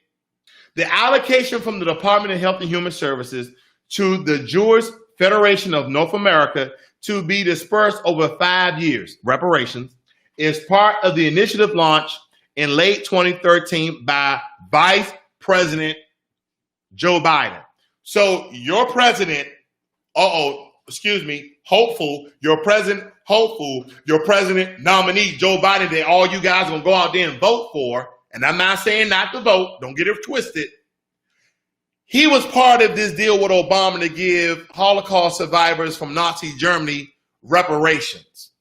The allocation from the Department of Health and Human Services to the Jewish Federation of North America to be dispersed over 5 years, reparations, is part of the initiative launched in late 2013 by Vice President Joe Biden. So your president, your president nominee, Joe Biden, that all you guys are going to go out there and vote for, and I'm not saying not to vote, don't get it twisted. He was part of this deal with Obama to give Holocaust survivors from Nazi Germany reparations.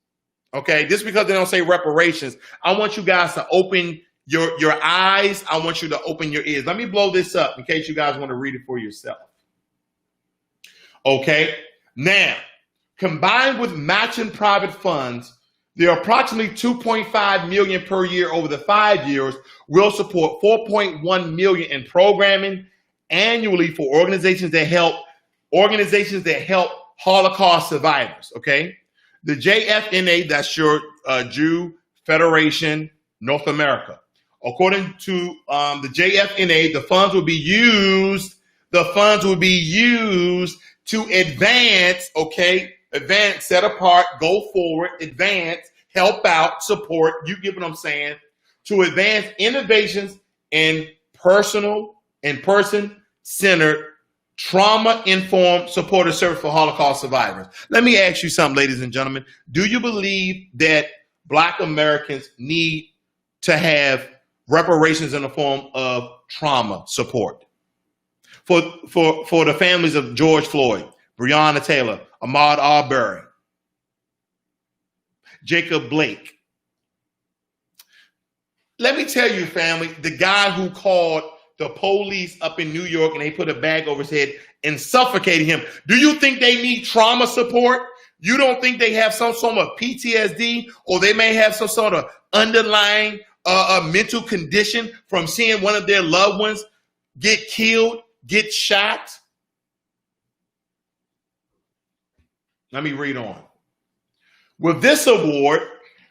Okay, just because they don't say reparations, I want you guys to open your eyes. I want you to open your ears. Let me blow this up in case you guys want to read it for yourself. Okay, now, combined with matching private funds, there are approximately $2.5 million per year over the 5 years will support $4.1 million in programming annually for organizations that help Holocaust survivors. Okay, the JFNA, that's your Jew Federation North America. According to the JFNA, the funds will be used to advance, set apart, go forward, advance, help out, support, you get what I'm saying, to advance innovations in person-centered, trauma-informed supportive service for Holocaust survivors. Let me ask you something, ladies and gentlemen. Do you believe that Black Americans need to have reparations in the form of trauma support for the families of George Floyd, Breonna Taylor, Ahmaud Arbery, Jacob Blake. Let me tell you, family, the guy who called the police up in New York and they put a bag over his head and suffocated him. Do you think they need trauma support? You don't think they have some sort of PTSD, or they may have some sort of underlying mental condition from seeing one of their loved ones get killed, get shot? Let me read on. With this award,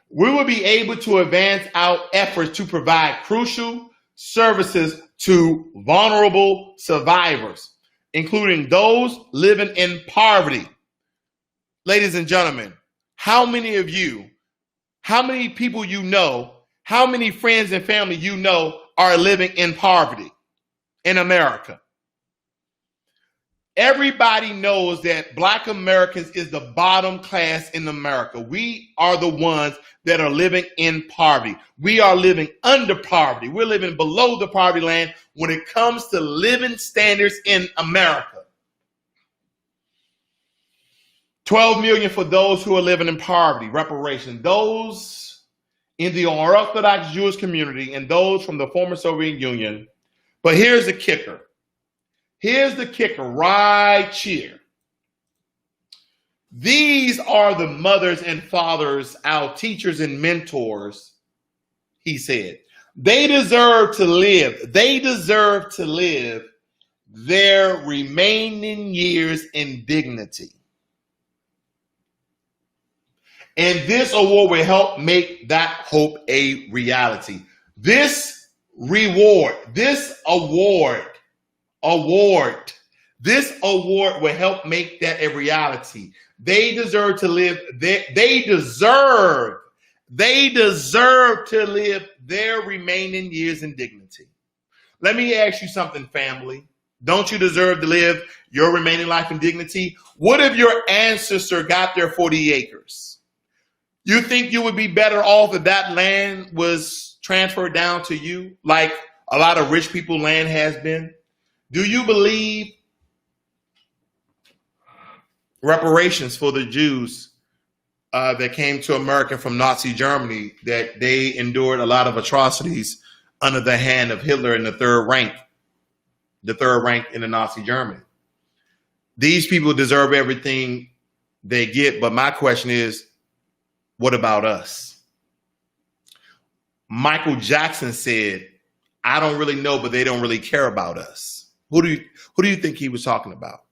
we will be able to advance our efforts to provide crucial services to vulnerable survivors, including those living in poverty. Ladies and gentlemen, how many of you, how many people you know, how many friends and family you know are living in poverty in America? Everybody knows that Black Americans is the bottom class in America. We are the ones that are living in poverty. We are living under poverty. We're living below the poverty line when it comes to living standards in America. 12 million for those who are living in poverty, reparation. Those in the Orthodox Jewish community and those from the former Soviet Union. But here's the kicker. Here's the kicker right here. These are the mothers and fathers, our teachers and mentors, he said. They deserve to live. They deserve to live their remaining years in dignity. And this award will help make that hope a reality. This reward, this award will help make that a reality. They deserve to live. They deserve to live their remaining years in dignity. Let me ask you something, family. Don't you deserve to live your remaining life in dignity? What if your ancestor got their 40 acres? You think you would be better off if that land was transferred down to you, like a lot of rich people land has been? Do you believe reparations for the Jews that came to America from Nazi Germany, that they endured a lot of atrocities under the hand of Hitler in the third rank in the Nazi Germany? These people deserve everything they get, but my question is, what about us? Michael Jackson said, I don't really know, but they don't really care about us. Who do you think he was talking about?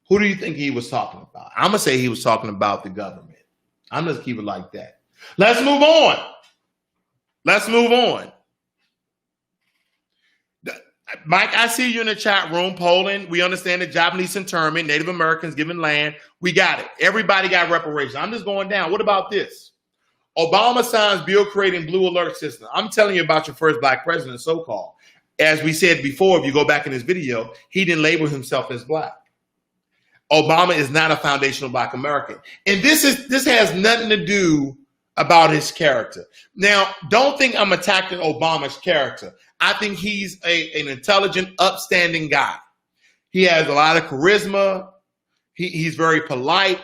Who do you think he was talking about? I'm going to say he was talking about the government. I'm going to keep it like that. Let's move on. Mike, I see you in the chat room. Poland, we understand the Japanese internment, Native Americans given land. We got it. Everybody got reparations. I'm just going down. What about this? Obama signs bill creating blue alert system. I'm telling you about your first Black president, so-called. As we said before, if you go back in this video, he didn't label himself as Black. Obama is not a foundational Black American. And this has nothing to do about his character. Now, don't think I'm attacking Obama's character. I think he's an intelligent, upstanding guy. He has a lot of charisma. He's very polite.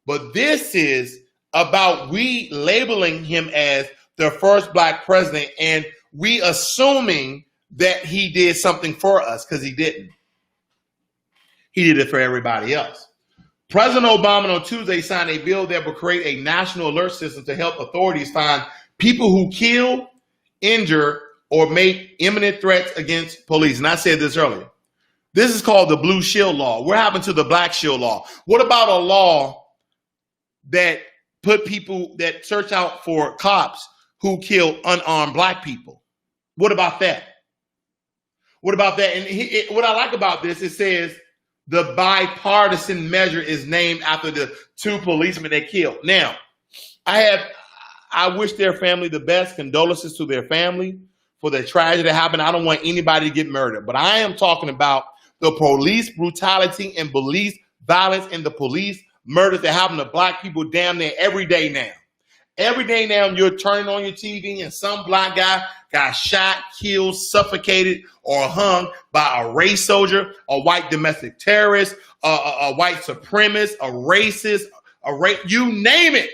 But this is about we labeling him as the first Black president and we assuming that he did something for us, because he didn't. He did it for everybody else. President Obama on Tuesday signed a bill that will create a national alert system to help authorities find people who kill, injure, or make imminent threats against police. And I said this earlier. This is called the Blue Shield Law. What happened to the Black Shield Law? What about a law that put people that search out for cops who kill unarmed Black people? What about that? What about that? And what I like about this, it says the bipartisan measure is named after the two policemen they killed. Now, I wish their family the best. Condolences to their family for the tragedy that happened. I don't want anybody to get murdered, but I am talking about the police brutality and police violence and the police murders that happen to Black people damn near every day now. Every day now you're turning on your TV and some black guy got shot, killed, suffocated, or hung by a race soldier, a white domestic terrorist, a white supremacist, a racist, you name it.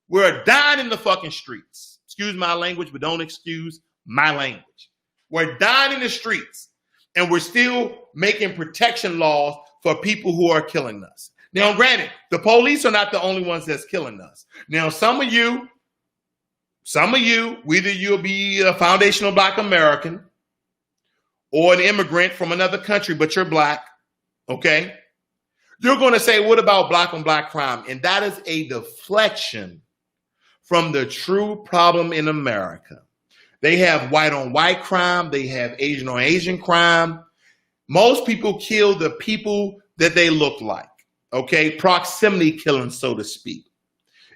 We're dying in the fucking streets. Excuse my language, but don't excuse my language. We're dying in the streets, and we're still making protection laws for people who are killing us. Now, granted, the police are not the only ones that's killing us. Now, some of you, whether you'll be a foundational Black American or an immigrant from another country, but you're Black, okay? You're going to say, what about Black on Black crime? And that is a deflection from the true problem in America. They have white on white crime. They have Asian on Asian crime. Most people kill the people that they look like. Okay, proximity killing, so to speak.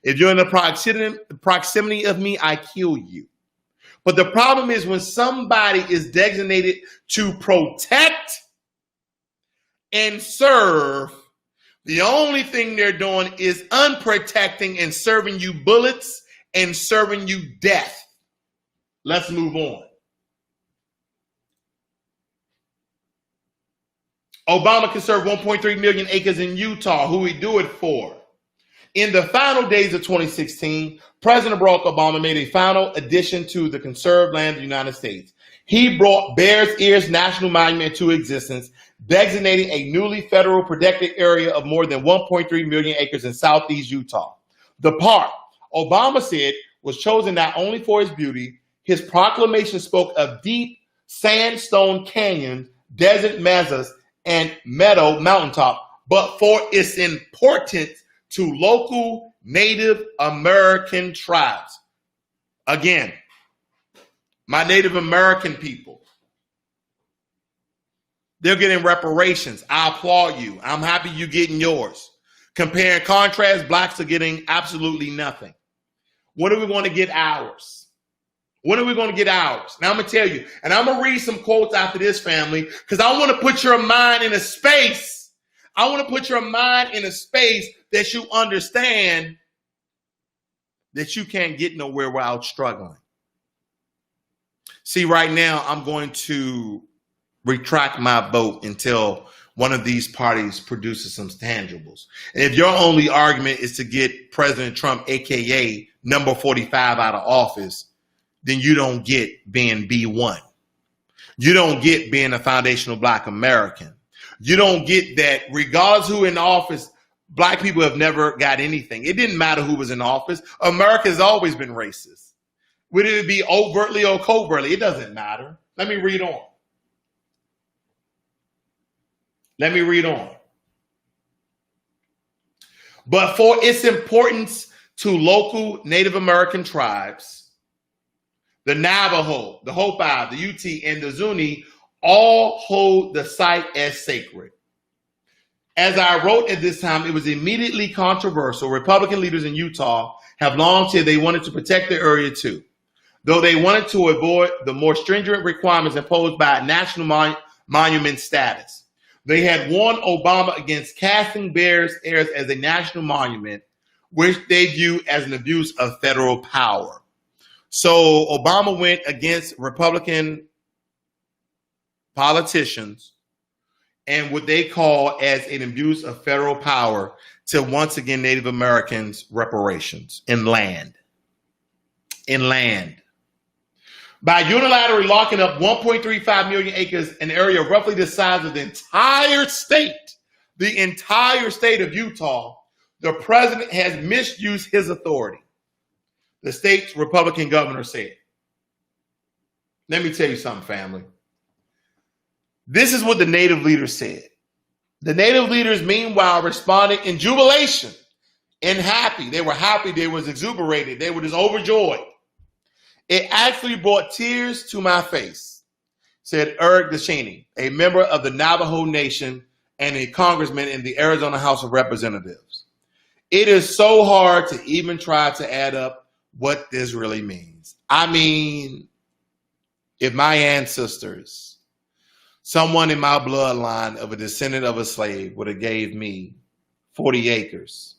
If you're in the proximity of me, I kill you. But the problem is when somebody is designated to protect and serve, the only thing they're doing is unprotecting and serving you bullets and serving you death. Let's move on. Obama can serve 1.3 million acres in Utah. Who he do it for? In the final days of 2016, President Barack Obama made a final addition to the conserved land of the United States. He brought Bears Ears National Monument into existence, designating a newly federal protected area of more than 1.3 million acres in southeast Utah. The park, Obama said, was chosen not only for its beauty. His proclamation spoke of deep sandstone canyons, desert mesas, and meadow mountaintop, but for its importance to local Native American tribes. Again, my Native American people, they're getting reparations. I applaud you. I'm happy you're getting yours. Compare and contrast, Blacks are getting absolutely nothing. When are we going to get ours? When are we going to get ours? Now I'm going to tell you, and I'm going to read some quotes after this, family, because I want to put your mind in a space. I want to put your mind in a space that you understand that you can't get nowhere without struggling. See, right now, I'm going to retract my vote until one of these parties produces some tangibles. And if your only argument is to get President Trump, aka number 45, out of office, then you don't get being B1. You don't get being a foundational Black American. You don't get that regardless who in office, Black people have never got anything. It didn't matter who was in office. America has always been racist. Whether it be overtly or covertly, it doesn't matter. Let me read on. Let me read on. But for its importance to local Native American tribes, the Navajo, the Hopi, the Ute, and the Zuni all hold the site as sacred. As I wrote at this time, it was immediately controversial. Republican leaders in Utah have long said they wanted to protect the area too, though they wanted to avoid the more stringent requirements imposed by national monument status. They had warned Obama against casting Bears Ears as a national monument, which they view as an abuse of federal power. So Obama went against Republican politicians and what they call as an abuse of federal power to once again Native Americans reparations in land. By unilaterally locking up 1.35 million acres, an area roughly the size of the entire state of Utah, the president has misused his authority. The state's Republican governor said. Let me tell you something, family. This is what the Native leaders said. The Native leaders, meanwhile, responded in jubilation and happy. They were happy. They was exuberated. They were just overjoyed. It actually brought tears to my face, said Eric DeCheney, a member of the Navajo Nation and a congressman in the Arizona House of Representatives. It is so hard to even try to add up what this really means. I mean, if my ancestors, someone in my bloodline of a descendant of a slave would have gave me 40 acres,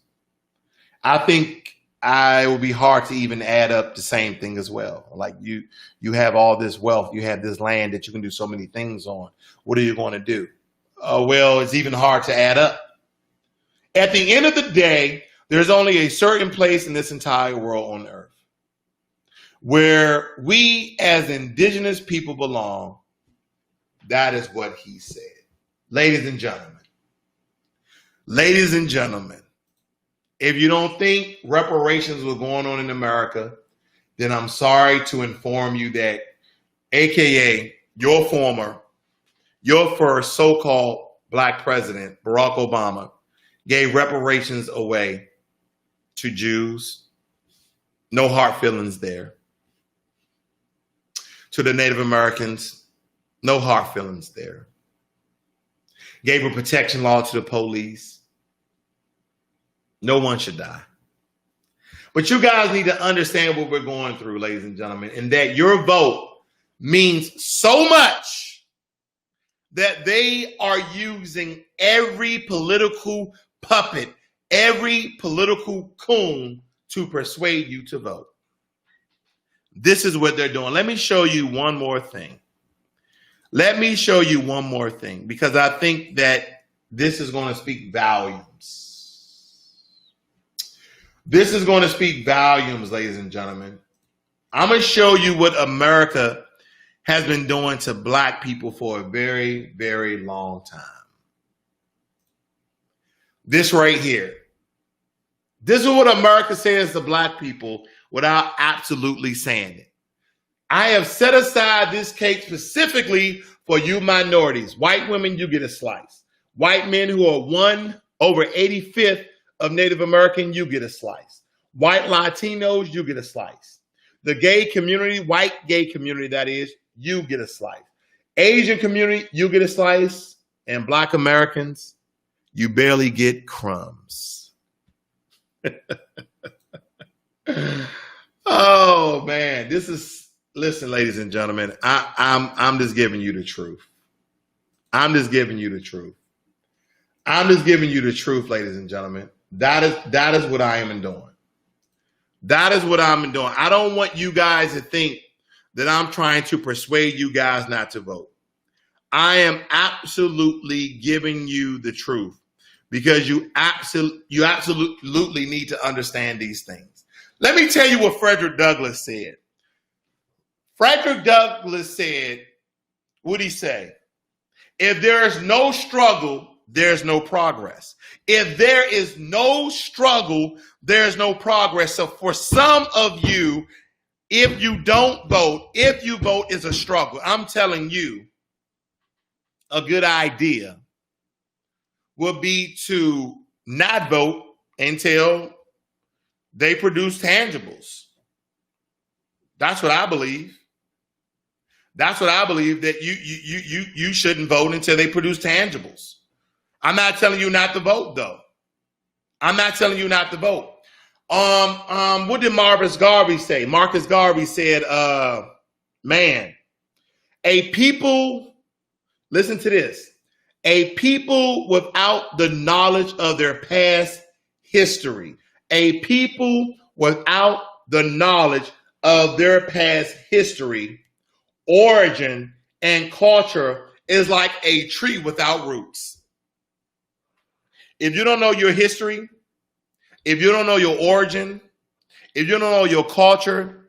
I think it would be hard to even add up the same thing as well. Like you have all this wealth, you have this land that you can do so many things on. What are you going to do? Well, it's even hard to add up. At the end of the day, there's only a certain place in this entire world on earth where we as indigenous people belong. That is what he said. Ladies and gentlemen, if you don't think reparations were going on in America, then I'm sorry to inform you that AKA your first so-called black president, Barack Obama, gave reparations away to Jews. No hard feelings there. To the Native Americans, no hard feelings there. Gave a protection law to the police. No one should die. But you guys need to understand what we're going through, ladies and gentlemen, and that your vote means so much that they are using every political puppet, every political coon to persuade you to vote. This is what they're doing. Let me show you one more thing. Because I think that this is going to speak volumes. This is going to speak volumes, ladies and gentlemen. I'm going to show you what America has been doing to black people for a very, very long time. This right here. This is what America says to black people without absolutely saying it. I have set aside this cake specifically for you minorities. White women, you get a slice. White men who are 1/85 of Native American, you get a slice. White Latinos, you get a slice. The gay community, white gay community, that is, you get a slice. Asian community, you get a slice. And black Americans, you barely get crumbs. Oh man, listen, ladies and gentlemen, I'm just giving you the truth. I'm just giving you the truth, ladies and gentlemen. That is what I am doing. That is what I'm doing. I don't want you guys to think that I'm trying to persuade you guys not to vote. I am absolutely giving you the truth because you absolutely need to understand these things. Let me tell you what Frederick Douglass said. Frederick Douglass said, what'd he say? If there is no struggle, there's no progress. If there is no struggle, there's no progress. So for some of you, if you don't vote, if you vote is a struggle. I'm telling you, a good idea would be to not vote until they produce tangibles. That's what I believe. That's what I believe, that you shouldn't vote until they produce tangibles. I'm not telling you not to vote, though. I'm not telling you not to vote. What did Marcus Garvey say? Marcus Garvey said, man, listen to this. A people without the knowledge of their past history. A people without the knowledge of their past history, origin, and culture is like a tree without roots. If you don't know your history, if you don't know your origin, if you don't know your culture,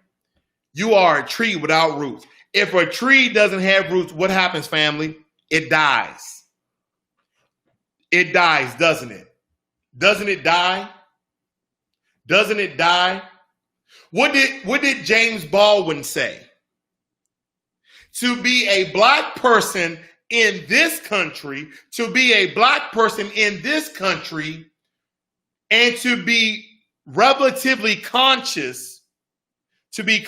you are a tree without roots. If a tree doesn't have roots, what happens, family? It dies. It dies, doesn't it? Doesn't it die? Doesn't it die? What did James Baldwin say? To be a black person in this country, and to be relatively conscious, to be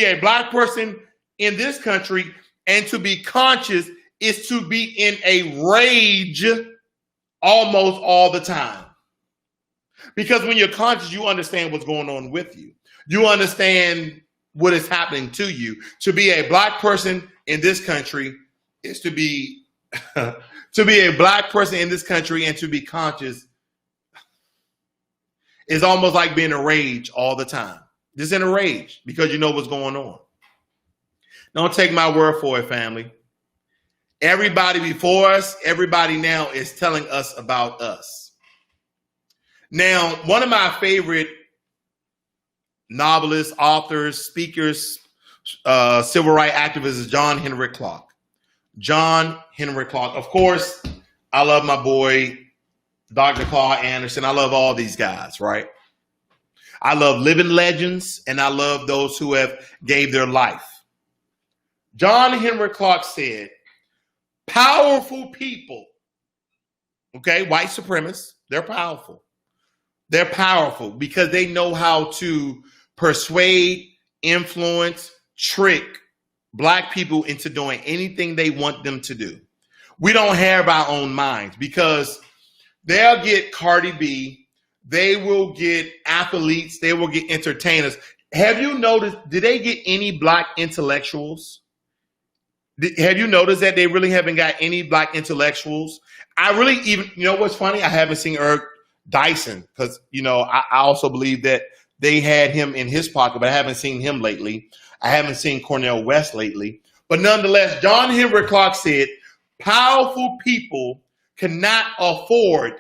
a black person in this country and to be conscious is to be in a rage almost all the time. Because when you're conscious, you understand what's going on with you. You understand what is happening to you. To be a black person in this country is to be a black person in this country and to be conscious It's almost like being in a rage all the time. Just in a rage because you know what's going on. Don't take my word for it, family. Everybody before us, everybody now is telling us about us. Now, one of my favorite novelists, authors, speakers, civil rights activists is John Henrik Clarke. John Henrik Clarke. Of course, I love my boy, Dr. Claude Anderson. I love all these guys, right? I love living legends, and I love those who have gave their life. John Henrik Clarke said, powerful people, okay, white supremacists, they're powerful. They're powerful because they know how to persuade, influence, trick Black people into doing anything they want them to do. We don't have our own minds because they'll get Cardi B, they will get athletes, they will get entertainers. Have you noticed, did they get any Black intellectuals? Have you noticed that they really haven't got any Black intellectuals? I really even, you know what's funny? I haven't seen Eric Dyson because, you know, I also believe that they had him in his pocket, but I haven't seen him lately. I haven't seen Cornel West lately. But nonetheless, John Henrik Clarke said, powerful people cannot afford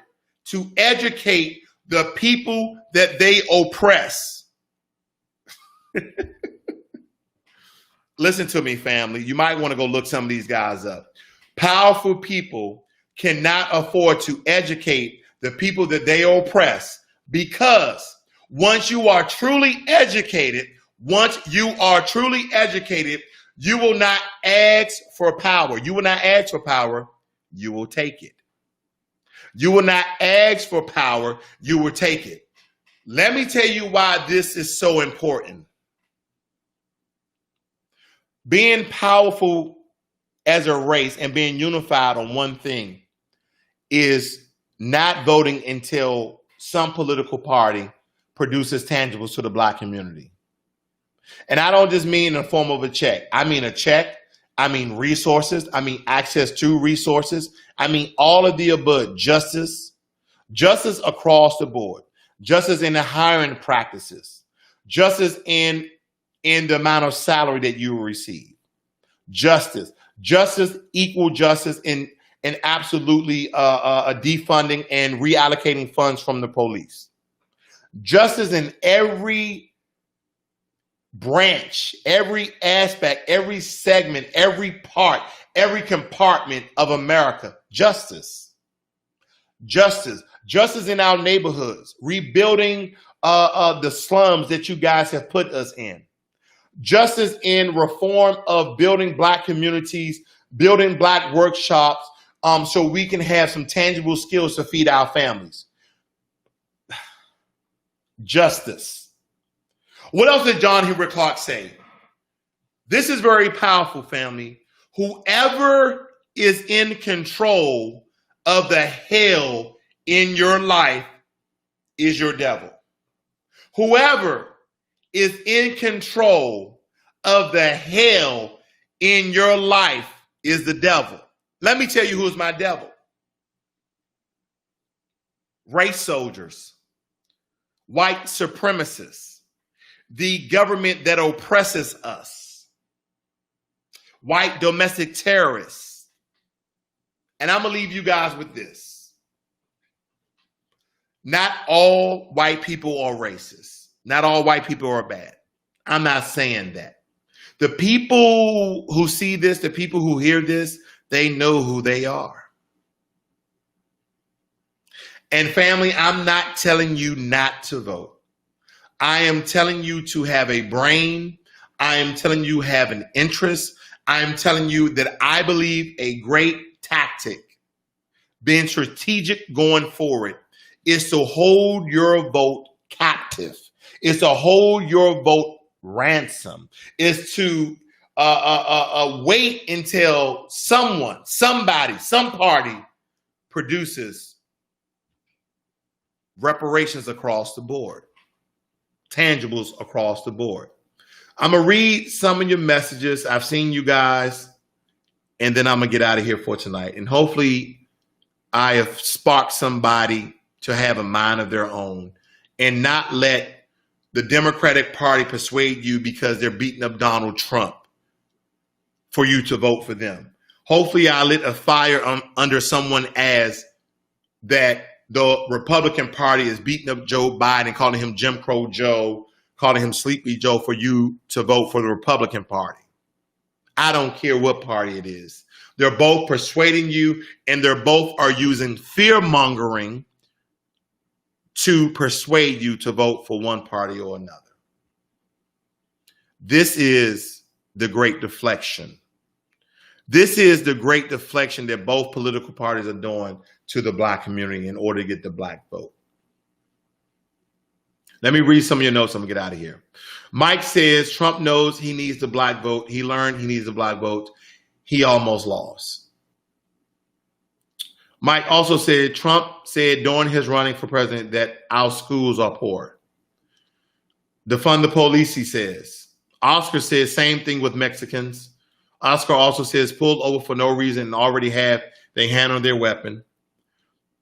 to educate the people that they oppress. Listen to me, family. You might want to go look some of these guys up. Powerful people cannot afford to educate the people that they oppress because once you are truly educated, you will not ask for power. You will not ask for power. You will take it. You will not ask for power. You will take it. Let me tell you why this is so important. Being powerful as a race and being unified on one thing is not voting until some political party produces tangibles to the Black community. And I don't just mean in the form of a check. I mean a check. I mean resources. I mean access to resources. I mean all of the above. Justice across the board. Justice in the hiring practices. Justice in the amount of salary that you will receive. Justice, equal justice in absolutely defunding and reallocating funds from the police. Justice in every branch, every aspect, every segment, every part, every compartment of America. Justice in our neighborhoods, rebuilding the slums that you guys have put us in. Justice in reform of building Black communities, building Black workshops, so we can have some tangible skills to feed our families. Justice. What else did John Henrik Clarke say? This is very powerful, family. Whoever is in control of the hell in your life is your devil. Whoever is in control of the hell in your life is the devil. Let me tell you who's my devil. Race soldiers, white supremacists, the government that oppresses us, white domestic terrorists. And I'm going to leave you guys with this. Not all white people are racist. Not all white people are bad. I'm not saying that. The people who see this, the people who hear this, they know who they are. And family, I'm not telling you not to vote. I am telling you to have a brain. I am telling you have an interest. I am telling you that I believe a great tactic, being strategic going forward, is to hold your vote captive. Is to hold your vote ransom. Is to wait until someone, somebody, some party produces reparations across the board, tangibles across the board. I'm going to read some of your messages. I've seen you guys, and then I'm going to get out of here for tonight. And hopefully I have sparked somebody to have a mind of their own and not let the Democratic Party persuade you because they're beating up Donald Trump for you to vote for them. Hopefully I lit a fire under someone as that the Republican Party is beating up Joe Biden, calling him Jim Crow Joe, calling him Sleepy Joe for you to vote for the Republican Party. I don't care what party it is. They're both persuading you, and they're both are using fear mongering to persuade you to vote for one party or another. This is the great deflection. This is the great deflection that both political parties are doing to the black community in order to get the black vote. Let me read some of your notes. I'm going to get out of here. Mike says Trump knows he needs the black vote. He learned he needs the black vote. He almost lost. Mike also said Trump said during his running for president that our schools are poor. Defund the police, he says. Oscar says same thing with Mexicans. Oscar also says pulled over for no reason and already have they hand on their weapon.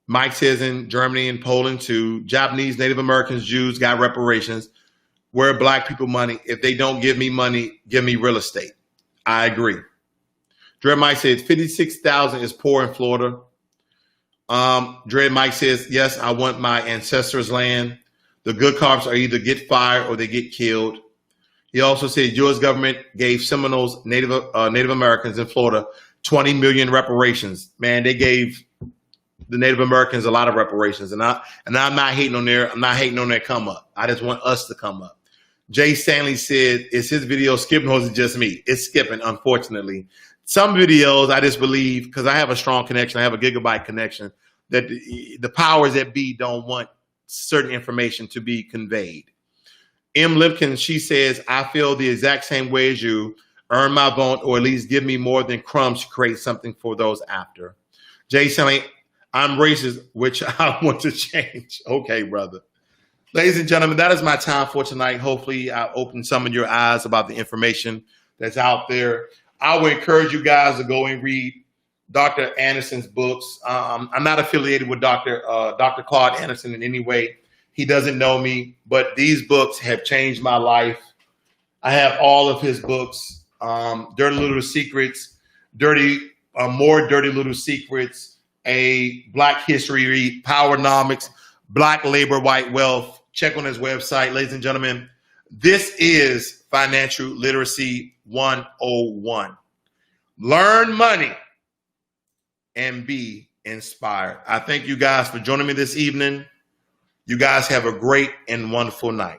Mike says in Germany and Poland too, Japanese, Native Americans, Jews got reparations. Where black people money? If they don't give me money, give me real estate. I agree. Dread Mike says 56,000 is poor in Florida. Dread Mike says, yes, I want my ancestors' land. The good cops are either get fired or they get killed. He also said U.S. government gave Seminoles, Native Americans in Florida, 20 million reparations. Man, they gave the Native Americans a lot of reparations, and I'm not hating on their come up. I just want us to come up. Jay Stanley said, "Is his video skipping or is it just me?" It's skipping, unfortunately. Some videos I just believe because I have a strong connection, I have a gigabyte connection, that the powers that be don't want certain information to be conveyed. M. Lipkin, she says, I feel the exact same way as you. Earn my vote or at least give me more than crumbs to create something for those after. Jay Stanley, I'm racist, which I want to change. Okay, brother. Ladies and gentlemen, that is my time for tonight. Hopefully I opened some of your eyes about the information that's out there. I would encourage you guys to go and read Dr. Anderson's books. I'm not affiliated with Dr. Claude Anderson in any way. He doesn't know me, but these books have changed my life. I have all of his books, Dirty Little Secrets, More Dirty Little Secrets, A Black History Read, Powernomics, Black Labor, White Wealth. Check on his website, ladies and gentlemen. This is Financial Literacy 101. Learn money and be inspired. I thank you guys for joining me this evening. You guys have a great and wonderful night.